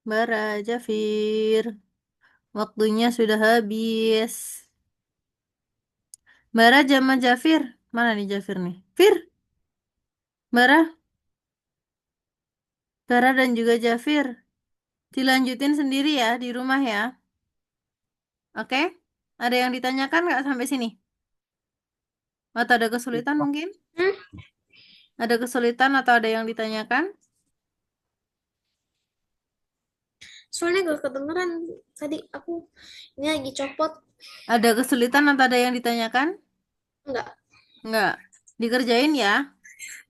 Bara, Jafir. Waktunya sudah habis. Bara sama Jafir. Mana nih Jafir nih? Fir, Bara, Bara dan juga Jafir. Dilanjutin sendiri ya di rumah ya. Oke? Ada yang ditanyakan nggak sampai sini? Atau ada kesulitan mungkin? Hmm? Ada kesulitan atau ada yang ditanyakan? Soalnya gak kedengeran tadi aku ini lagi copot. Ada kesulitan atau ada yang ditanyakan? Enggak. Nggak. Dikerjain ya.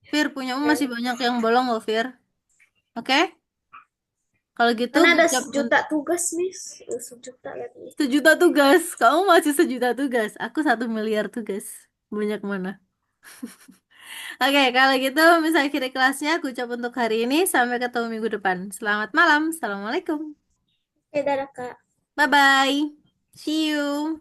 Fir, punyamu masih Ya. banyak yang bolong loh, Fir. Oke? Kalau gitu, Karena ada gucap sejuta tugas nih. Sejuta lihat nih. sejuta tugas. Kamu masih sejuta tugas. Aku 1 miliar tugas. Banyak mana? Oke, kalau gitu misalnya akhiri kelasnya, aku ucap untuk hari ini. Sampai ketemu minggu depan. Selamat malam. Assalamualaikum. Dadah kak. Bye-bye. See you.